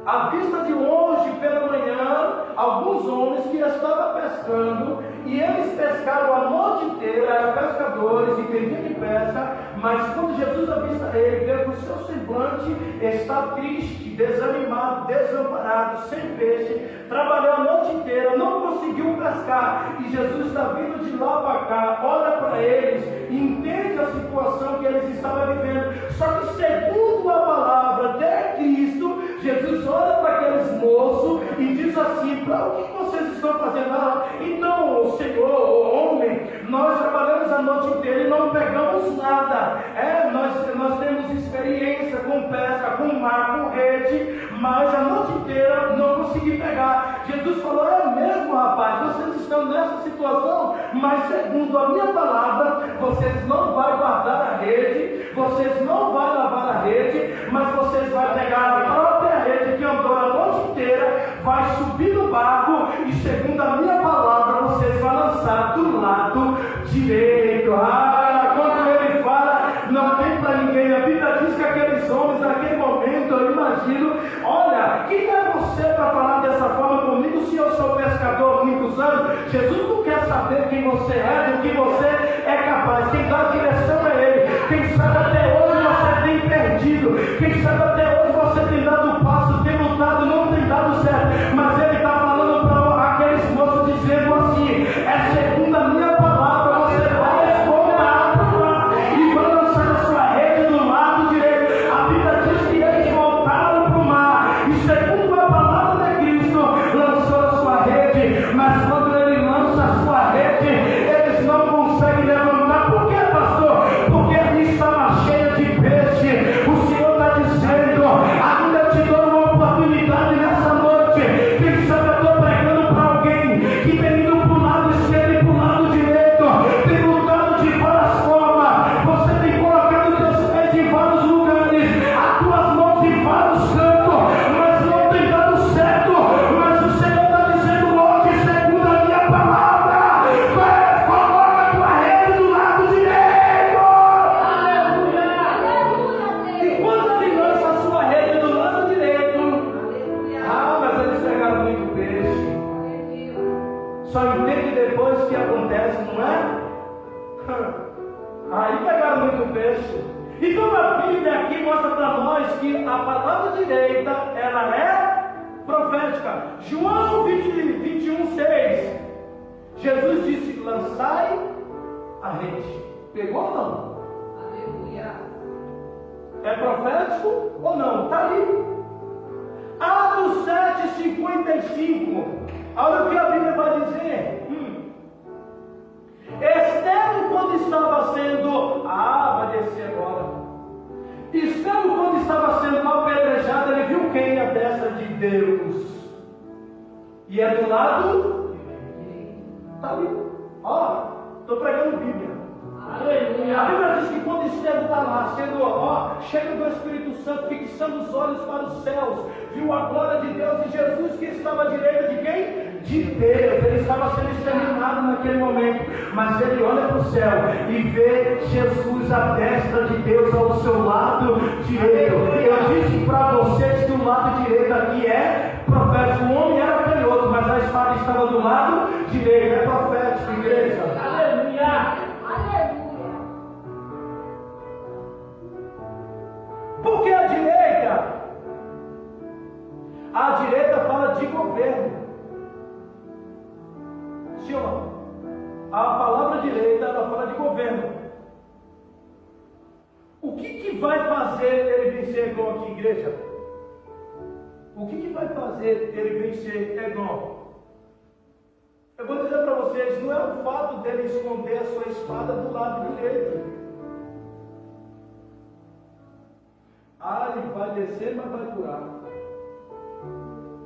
À vista de longe, pela manhã, alguns homens que estavam pescando, e eles pescaram a noite inteira, eram pescadores, entendiam de pesca, mas quando Jesus avista ele, vê que o seu semblante está triste, desanimado, desamparado, sem peixe, trabalhou a noite inteira, não conseguiu pescar, e Jesus está vindo de lá para cá, olha para eles, entende a situação que eles estavam vivendo, só que segundo a palavra de Cristo, Jesus olha para aqueles moços e diz assim: para o que vocês estão fazendo lá? Então, Senhor, homem, nós trabalhamos a noite inteira ganhamos nada. Nós temos experiência com pesca, com mar, com rede, mas a noite inteira não consegui pegar. Jesus falou: é mesmo, rapaz, vocês estão nessa situação, mas segundo a minha palavra, vocês não vão guardar a rede, vocês não vão lavar a rede, mas vocês vão pegar a própria rede que andou a noite inteira, vai subir no barco e segundo a minha palavra, vocês vão lançar do lado direito. Quando ele fala, não tem para ninguém. A Bíblia diz que aqueles homens naquele momento, eu imagino, olha, quem é você para falar dessa forma comigo se eu sou pescador há muitos anos? Jesus não quer saber quem você é, do que você é capaz. Quem dá a direção é Ele. Quem sabe até hoje você tem perdido, quem sabe até hoje você tem dado passo, tem lutado, não tem dado certo, mas Ele está falando para aqueles moços dizendo assim: é segundo a minha palavra, você vai voltar para o mar e vai lançar a sua rede do lado direito. A Bíblia diz que eles voltaram para o mar e segundo a palavra de Cristo lançou a sua rede, mas quando Ele lança a sua rede, eles não conseguem levantar. Por quê, pastor? Porque ali estava cheia de peixe. O Senhor está dizendo: ainda te dou uma oportunidade nessa noite. Quem sabe eu estou pregando para alguém que tem ido para o lado esquerdo e para o lado direito, tem lutado de várias formas, você tem colocado teus pés em vários lugares, as tuas mãos em vários cantos, mas não tem dado certo. Mas o Senhor está dizendo hoje, segundo a minha palavra, coloca a tua rede do lado direito. E quando Ele lança a sua rede do lado direito, mas eles pegaram muito peixe. Só entende depois que acontece, não é? Aí pegaram muito peixe. Então a Bíblia aqui mostra para nós que a palavra direita, ela é profética. João 21:6. Jesus disse: lançai a rede. Pegou ou não? É profético ou não? Está ali. Atos 7:55. Olha o que a Bíblia vai dizer. Estevão, quando estava sendo... vai descer agora. Estevão, quando estava sendo apedrejado, ele viu quem? A destra de Deus. E é do lado... Está ali. Estou pregando Bíblia. A Bíblia diz que quando Estevão está lá, sendo, cheio do Espírito Santo, fixando os olhos para os céus, viu a glória de Deus e Jesus, que estava à direita de quem? De Deus. Ele estava sendo exterminado naquele momento, mas ele olha para o céu e vê Jesus à destra de Deus ao seu lado direito. Eu disse para vocês que o lado direito aqui é profético. O homem era canhoto, mas a espada estava do lado direito. É profético, igreja. Aleluia. Porque a direita fala de governo. Sim ou não? A palavra direita, ela fala de governo. O que vai fazer ele vencer Eglon aqui, igreja? O que vai fazer ele vencer Eglon? Eu vou dizer para vocês, não é o fato dele esconder a sua espada do lado direito. Ele vai descer, mas vai curar.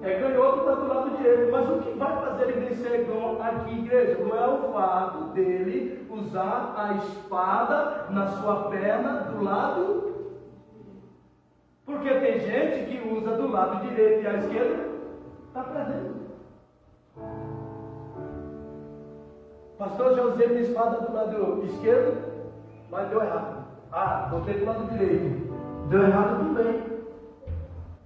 Canhoto está do lado direito, mas o que vai fazer ele vencer Eglon aqui, igreja? Não é o fato dele usar a espada na sua perna do lado. Porque tem gente que usa do lado direito e a esquerda está perdendo. Pastor, já usei minha espada do lado esquerdo, mas deu errado. Botei do lado direito, deu errado também.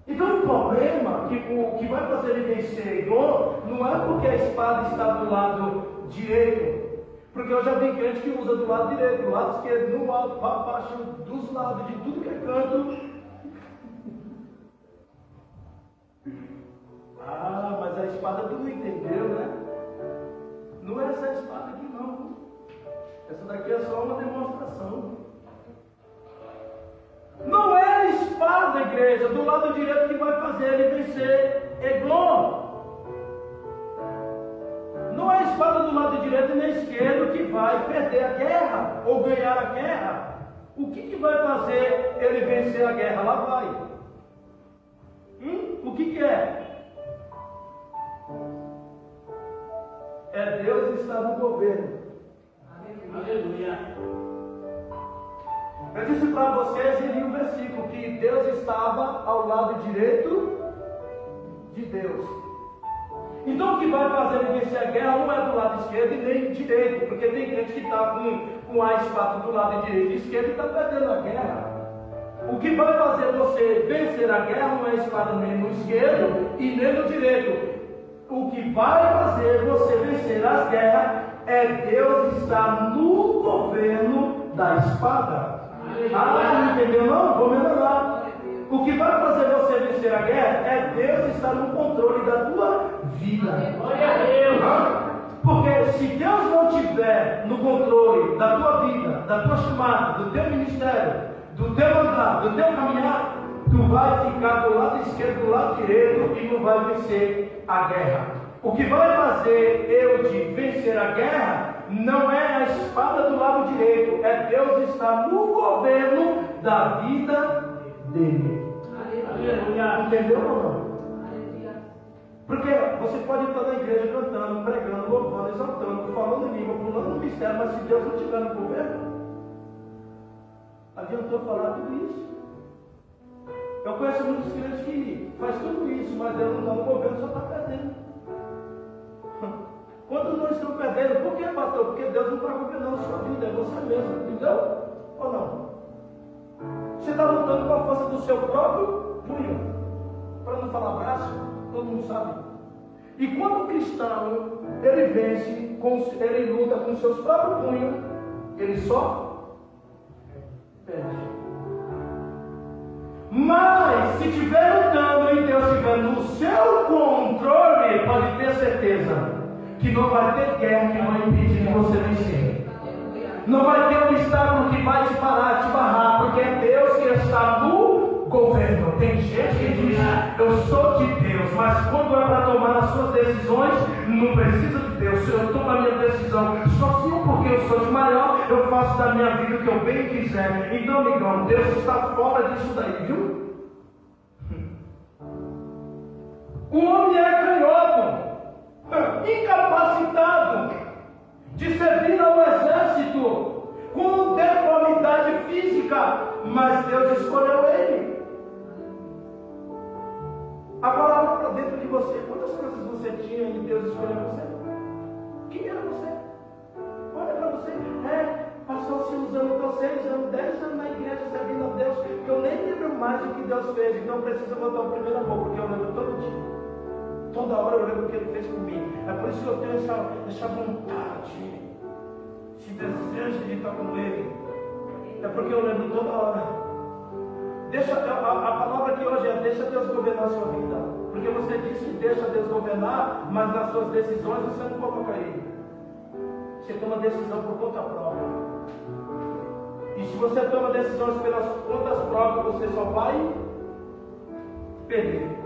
Então o problema, o que vai fazer ele vencer Eglon, não é porque a espada está do lado direito. Porque eu já vi crente que usa do lado direito, do lado esquerdo, no alto, para baixo, dos lados, de tudo que é canto. Mas a espada tu não entendeu, né? Não é essa espada aqui não. Essa daqui é só uma demonstração. Não é a espada, igreja, do lado direito que vai fazer ele vencer Eglon. Não é a espada do lado direito e nem esquerdo que vai perder a guerra. guerra ou ganhar a guerra, o que vai fazer ele vencer a guerra? Lá vai. O que é? É Deus estar no governo. Aleluia. Eu disse para vocês em um versículo que Deus estava ao lado direito de Deus. Então o que vai fazer ele vencer a guerra não é do lado esquerdo e nem direito, porque tem gente que está com a espada do lado direito e esquerdo e está perdendo a guerra. O que vai fazer você vencer a guerra não é a espada nem no esquerdo e nem no direito. O que vai fazer você vencer as guerras é Deus estar no governo da espada. Não entendeu não? Vou melhorar. O que vai fazer você vencer a guerra é Deus estar no controle da tua vida. Glória a Deus. Porque se Deus não estiver no controle da tua vida, da tua chamada, do teu ministério, do teu andar, do teu caminhar, tu vai ficar do lado esquerdo, do lado direito e não vai vencer a guerra. O que vai fazer eu de vencer a guerra não é a espada do lado direito, é Deus estar no governo da vida dele. Aleluia. Entendeu ou não? Porque você pode estar na igreja cantando, pregando, louvando, exaltando, falando em língua, pulando no mistério, mas se Deus não estiver no governo, adiantou falar tudo isso. Eu conheço muitos crentes que faz tudo isso, mas Deus não está no governo, só está perdendo. Quantos não estão perdendo? Por que, pastor? Porque Deus não está governando a sua vida, é você mesmo, entendeu? Ou não? Você está lutando com a força do seu próprio punho, para não falar braço, todo mundo sabe. E quando o cristão, ele vence, ele luta com seus próprios punhos, ele só perde. Mas se estiver lutando e Deus estiver no seu controle, pode ter certeza que não vai ter guerra que vai impedir de você vencer. Não vai ter um obstáculo que vai te parar, te barrar, porque é Deus que está no governo. Tem gente que diz, eu sou de Deus, mas quando é para tomar as suas decisões, não precisa de Deus. Se eu tomo a minha decisão sozinho porque eu sou de maior, eu faço da minha vida o que eu bem quiser. Então, amigão, Deus está fora disso daí, viu? O homem é canhoto, incapacitado de servir ao exército, com deformidade física, mas Deus escolheu ele. Agora olha para dentro de você, quantas coisas você tinha e Deus escolheu você? Quem era você? Olha para você, passou-se uns anos, estou 6 anos, 10 anos na igreja servindo a Deus, que eu nem lembro mais o que Deus fez, então preciso botar o primeiro amor, porque eu lembro todo dia. Toda hora eu lembro o que Ele fez comigo. É por isso que eu tenho essa vontade, esse desejo de estar com Ele. É porque eu lembro toda hora. A palavra que hoje é deixa Deus governar a sua vida. Porque você disse que deixa Deus governar, mas nas suas decisões você não coloca Ele. Você toma decisão por conta própria. E se você toma decisões pelas contas próprias, você só vai perder.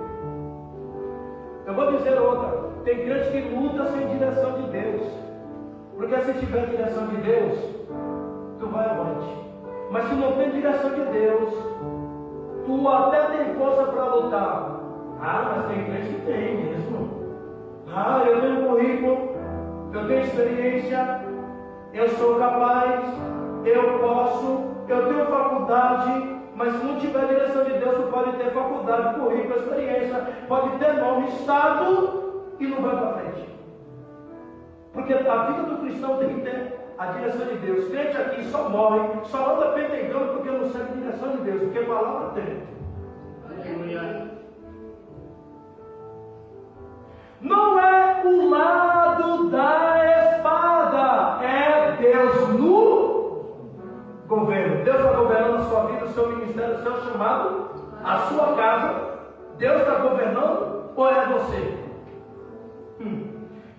Eu vou dizer outra. Tem crente que luta sem direção de Deus. Porque se tiver direção de Deus, tu vai avante. Mas se não tem direção de Deus, tu até tem força para lutar. Mas tem crente que tem mesmo. Eu tenho currículo, eu tenho experiência, eu sou capaz, eu posso, eu tenho faculdade. Mas se não tiver direção de Deus, tu pode ter faculdade, currículo, experiência, pode ter nome, estado e não vai para frente. Porque a vida do cristão tem que ter a direção de Deus. Crente aqui só morre, só anda pendengando porque não segue a direção de Deus, porque a palavra tem. Aleluia. Não é o lado da espada, é Deus no governo. Deus está governando a sua vida, o seu ministério, o seu chamado, a sua casa. Deus está governando ou é você?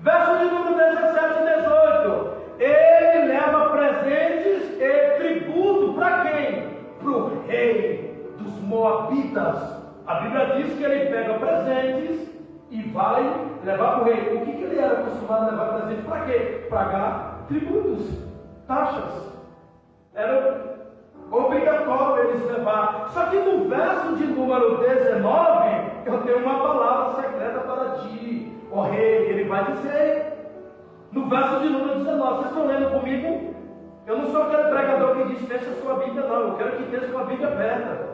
Verso de número 17 e 18. Ele leva presentes e tributo para quem? Para o rei dos Moabitas. A Bíblia diz que ele pega presentes e vai levar para o rei. O que ele era acostumado a levar presente? Para quê? Pagar tributos, taxas. Era obrigatório eles levar. Só que no verso de número 19, eu tenho uma palavra secreta para ti, ó rei. Ele vai dizer, no verso de número 19, vocês estão lendo comigo? Eu não sou aquele pregador que diz, fecha a sua Bíblia, não. Eu quero que esteja com a Bíblia aberta,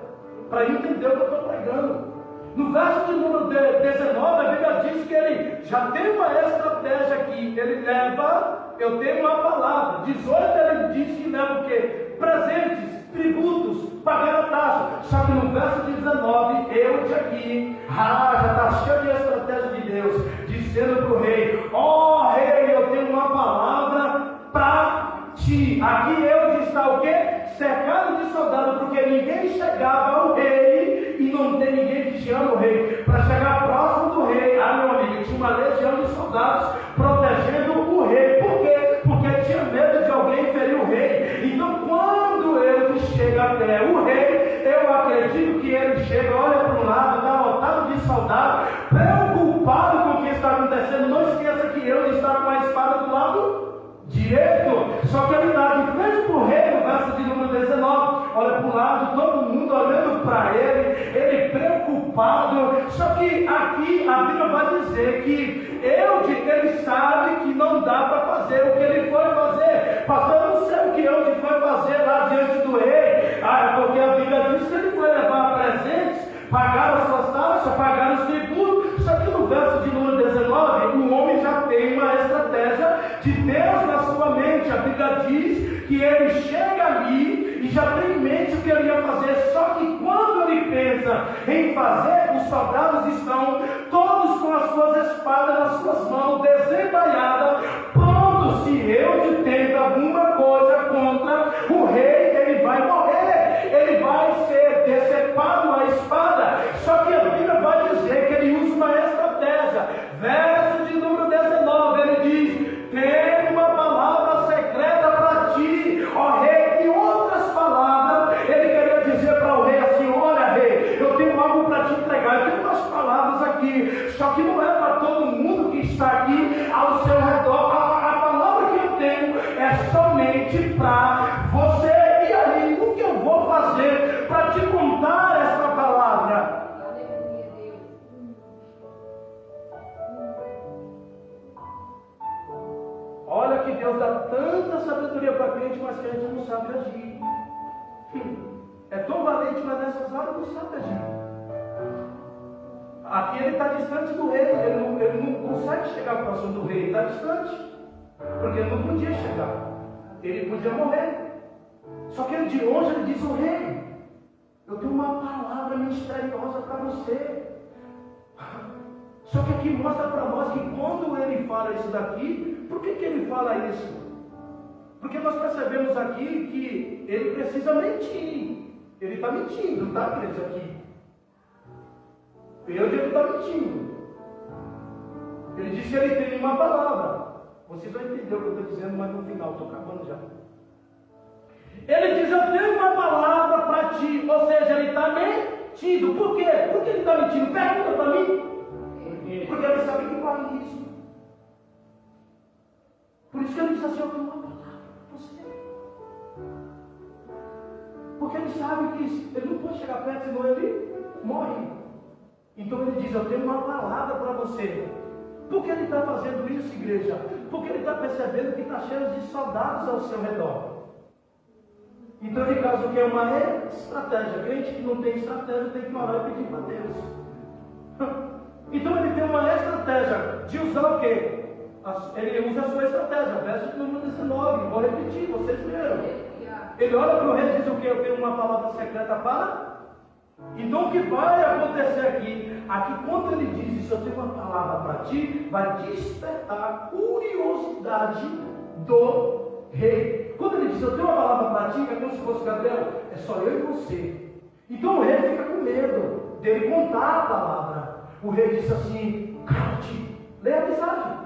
para entender o que eu estou pregando. No verso de número 19, a Bíblia diz que ele já tem uma estratégia aqui. Ele leva, eu tenho uma palavra. 18 ele diz que leva o quê? Presentes, tributos, pagar a taxa. Só que no verso 19, eu de aqui, já está cheio de estratégia de Deus, dizendo para o rei, ó rei, eu tenho uma palavra para ti. Aqui eu está o quê? Cercado de soldados, porque ninguém chegava ao rei e não tem ninguém vigiando o rei. Para chegar próximo do rei, meu amigo, tinha uma legião de soldados protegendo o rei. Por quê? Porque tinha medo de alguém ferir o rei. Então quando ele chega até o rei, eu acredito que ele chega, olha para um lado, está lotado de soldados, preocupado com o que está acontecendo. Não esqueça que ele está com a espada do lado direito, só que ele está de frente para o rei, no verso de número 19, olha para o lado, todo mundo olhando para ele preocupado. Só que aqui a Bíblia vai dizer que ele sabe que não dá para fazer o que ele foi fazer. Pastor, eu não sei o que ele foi fazer lá diante do rei, porque a Bíblia diz que ele foi levar presentes, pagar as suas taxas, pagar os tributos. Só que no verso de número 19, o homem já tem uma estratégia de Deus na sua mente. A Bíblia diz que ele chega ali e já tem em mente o que ele ia fazer. Só que quando ele pensa em fazer, os soldados estão todos com as suas espadas nas suas mãos, desembainhadas, prontos. Se ele tenta alguma coisa contra o rei, ele vai morrer, ele vai ser decepado a espada. Só que a Bíblia vai dizer que ele usa uma estratégia. Verso de número 19, ele diz, tem uma palavra secreta para ti, ó rei. E outras palavras, ele queria dizer para o rei assim, olha rei, eu tenho algo para te entregar, eu tenho umas palavras aqui, só que não é para todo mundo que está aqui ao seu redor. A palavra que eu tenho é somente para você. E aí, o que eu vou fazer para te contar essa palavra? Olha que Deus dá tanta sabedoria para a gente, mas que a gente não sabe agir. É tão valente, mas nessas horas não sabe agir. Aqui ele está distante do rei, ele não consegue chegar próximo do rei, ele está distante, porque ele não podia chegar, ele podia morrer. Só que ele de longe ele diz, o rei, eu tenho uma palavra misteriosa para você. Só que aqui mostra para nós que quando ele fala isso daqui, por que ele fala isso? Porque nós percebemos aqui que ele precisa mentir. Ele está mentindo, tá, igreja, aqui? Ele está mentindo. Ele disse que ele tem uma palavra. Vocês vão entender o que eu estou dizendo, mas no final, estou acabando já. Ele diz, eu tenho uma palavra para ti. Ou seja, ele está mentindo. Por quê? Por que ele está mentindo? Pergunta para mim. Porque ele sabe que corre risco. Por isso que ele diz assim, eu tenho uma palavra para você. Porque ele sabe que ele não pode chegar perto, senão ele morre. Então ele diz, eu tenho uma palavra para você. Por que ele está fazendo isso, igreja? Porque ele está percebendo que está cheio de soldados ao seu redor. Então ele faz o que é uma estratégia. Crente que não tem estratégia tem que orar e pedir para Deus. Então ele tem uma estratégia de usar o quê? Ele usa a sua estratégia. Verso número 19, vou repetir, vocês leram. Ele olha para o rei e diz o que? Eu tenho uma palavra secreta para... Então o que vai acontecer aqui? Aqui quando ele diz isso, eu tenho uma palavra para ti, vai despertar a curiosidade do rei. Quando ele diz, eu tenho uma palavra para ti, é como se fosse, Gabriel, é só eu e você. Então o rei fica com medo dele contar a palavra. O rei diz assim, cala-te, lê a mensagem.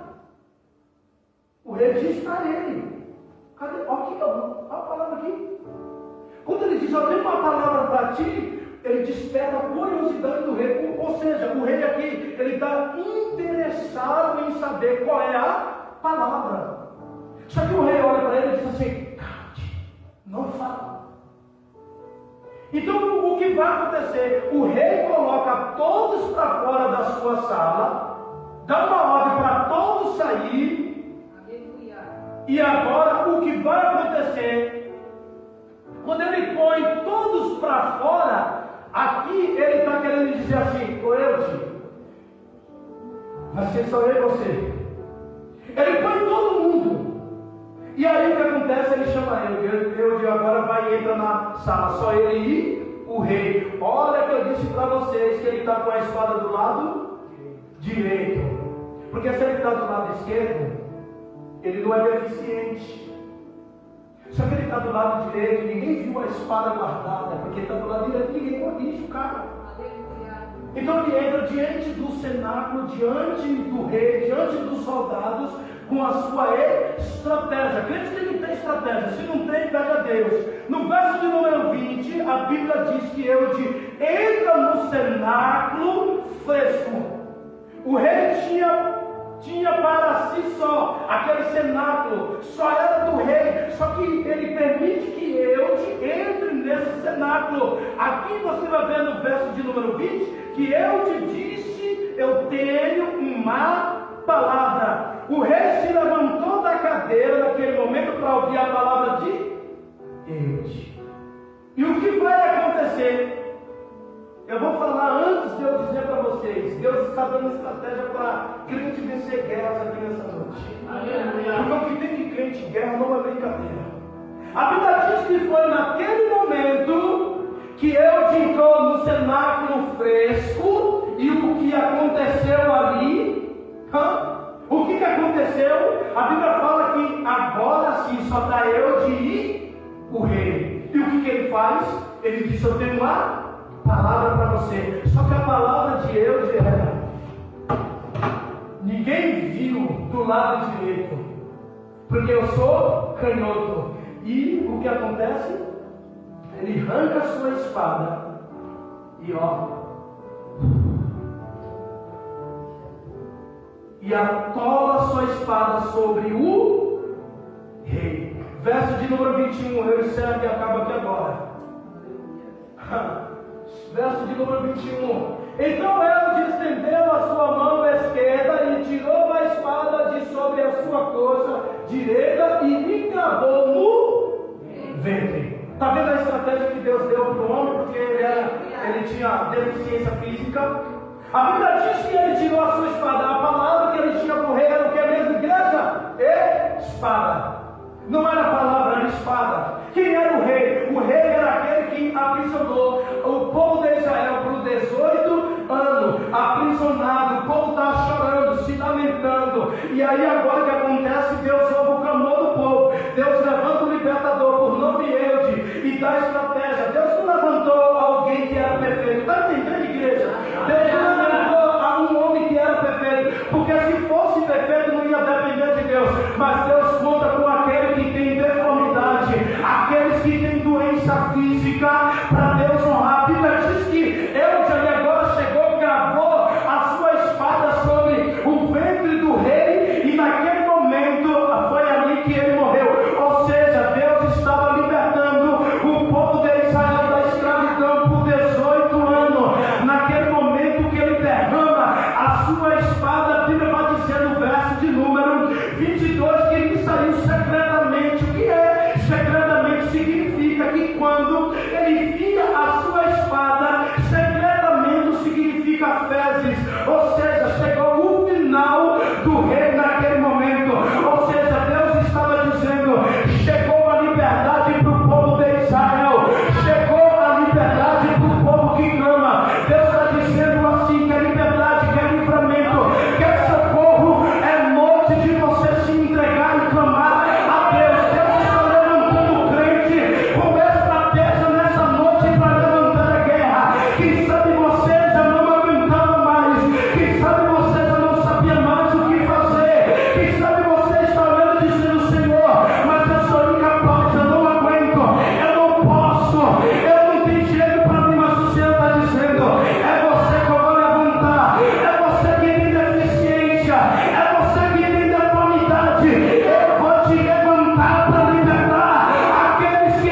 O rei diz para ele, cadê? Olha a palavra aqui. Quando ele diz, eu tenho uma palavra para ti, ele desperta a curiosidade do rei. Ou seja, o rei aqui, ele está interessado em saber qual é a palavra. Só que o rei olha para ele e diz assim, cala-te, Não fala. Então o que vai acontecer? O rei coloca todos para fora da sua sala, dá uma ordem para todos sair. Aleluia. E agora o que vai acontecer? Quando ele põe todos para fora, aqui ele está querendo dizer assim: ô Eude, vai ser só eu e você. Ele põe todo mundo. E aí o que acontece? Ele chama Eude agora vai e entra na sala. Só ele e o rei. Olha que eu disse para vocês que ele está com a espada do lado direito. Porque se ele está do lado esquerdo, ele não é deficiente. Só que ele está do lado direito, ninguém viu a espada guardada, porque ele está do lado direito, ninguém corrige o cara. Então ele entra diante do cenáculo, diante do rei, diante dos soldados, com a sua estratégia. Crente tem que ter estratégia, se não tem, pede a Deus. No verso de número 20, a Bíblia diz que Eude entra no cenáculo fresco. O rei tinha para si só aquele cenáculo, só era do rei, só que ele permite que Eude entre nesse cenáculo. Aqui você vai ver no verso de número 20 que Eude disse: eu tenho uma palavra. O rei se levantou da cadeira naquele momento para ouvir a palavra de Eude. E o que vai acontecer? Eu vou falar antes de eu dizer para vocês. Deus está dando estratégia para crente vencer guerras aqui nessa noite. Porque o que tem de crente em guerra não é brincadeira. A Bíblia diz que foi naquele momento que Eude entrou no cenáculo fresco. E o que aconteceu ali? O que aconteceu? A Bíblia fala que agora sim só está Eude e o rei. E o que ele faz? Ele diz: eu tenho uma palavra para você. Só que a palavra de Eude era: ninguém viu do lado direito, porque eu sou canhoto. E o que acontece? Ele arranca a sua espada e atola a sua espada sobre o rei. Verso de número 21, eu encerro e acabo aqui agora. Verso de número 21. Então Eude estendeu a sua mão esquerda e tirou a espada de sobre a sua coxa direita e lhe cravou no ventre. Está vendo a estratégia que Deus deu para o homem? Porque ele tinha deficiência física. A Bíblia diz que ele tirou a sua espada. A palavra que ele tinha para o rei era o que mesmo, igreja? Espada. Não era palavra, era espada. Quem era o rei? O rei era aquele que aprisionou o povo de Israel por 18 anos, aprisionado. O povo está chorando, se lamentando. E aí agora o que acontece? Deus ouve o clamor do povo. Deus levanta o libertador por nome Eude e dá estratégia. Deus não levantou alguém que era perfeito. Está entendendo, igreja? Deus não levantou a um homem que era perfeito, porque se fosse perfeito não ia depender de Deus. Mas Deus conta com aquele que tem deformidade, aqueles que têm doença física, para Deus honrar. A Bíblia diz que Eude ali agora chegou, gravou a sua espada sobre o ventre do rei, e naquele momento foi ali que ele morreu. Ou seja, Deus estava libertando o povo de Israel da escravidão por 18 anos. Naquele momento que ele derrama a sua espada, a Bíblia vai dizer no verso de número 22 que ele saiu secretamente. O que é secretamente? Significa que quando ele via a sua espada, secretamente significa fezes. Ou seja, chegou o final do rei naquele momento. Ou seja, Deus estava dizendo: chegou a liberdade para o povo de Israel, chegou a liberdade para o povo que clama. Deus está dizendo assim: quer liberdade, quer livramento, quer socorro, é noite de você se entregar e clamar a Deus. Deus está levantando o crente com estratégia nessa noite para levantar a guerra. Quem sabe você já não aguentava mais, quem sabe você já não sabia mais o que fazer, quem sabe você está olhando e dizendo: Senhor, mas eu sou incapaz, eu não aguento, eu não posso, eu não tenho jeito para mim. Mas o Senhor está dizendo: é você que eu vou levantar, é você que tem deficiência, é você que tem deformidade, eu vou te levantar para libertar aqueles que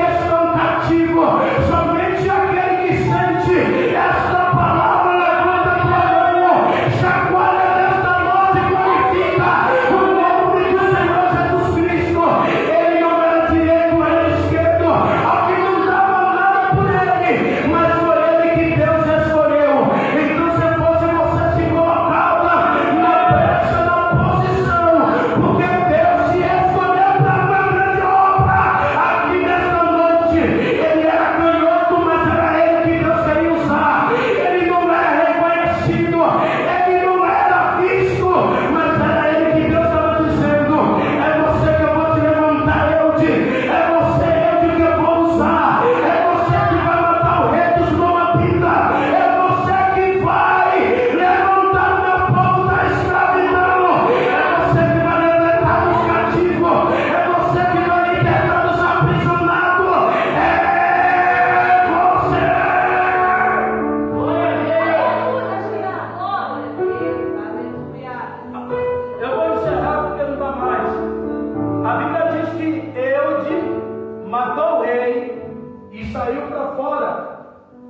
e saiu para fora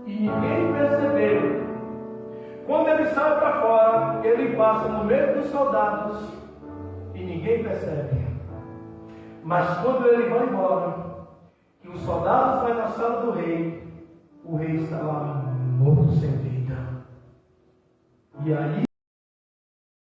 e ninguém percebeu. Quando ele sai para fora, ele passa no meio dos soldados e ninguém percebe. Mas quando ele vai embora, que os soldados vão na sala do rei, o rei está lá morto sem vida. E aí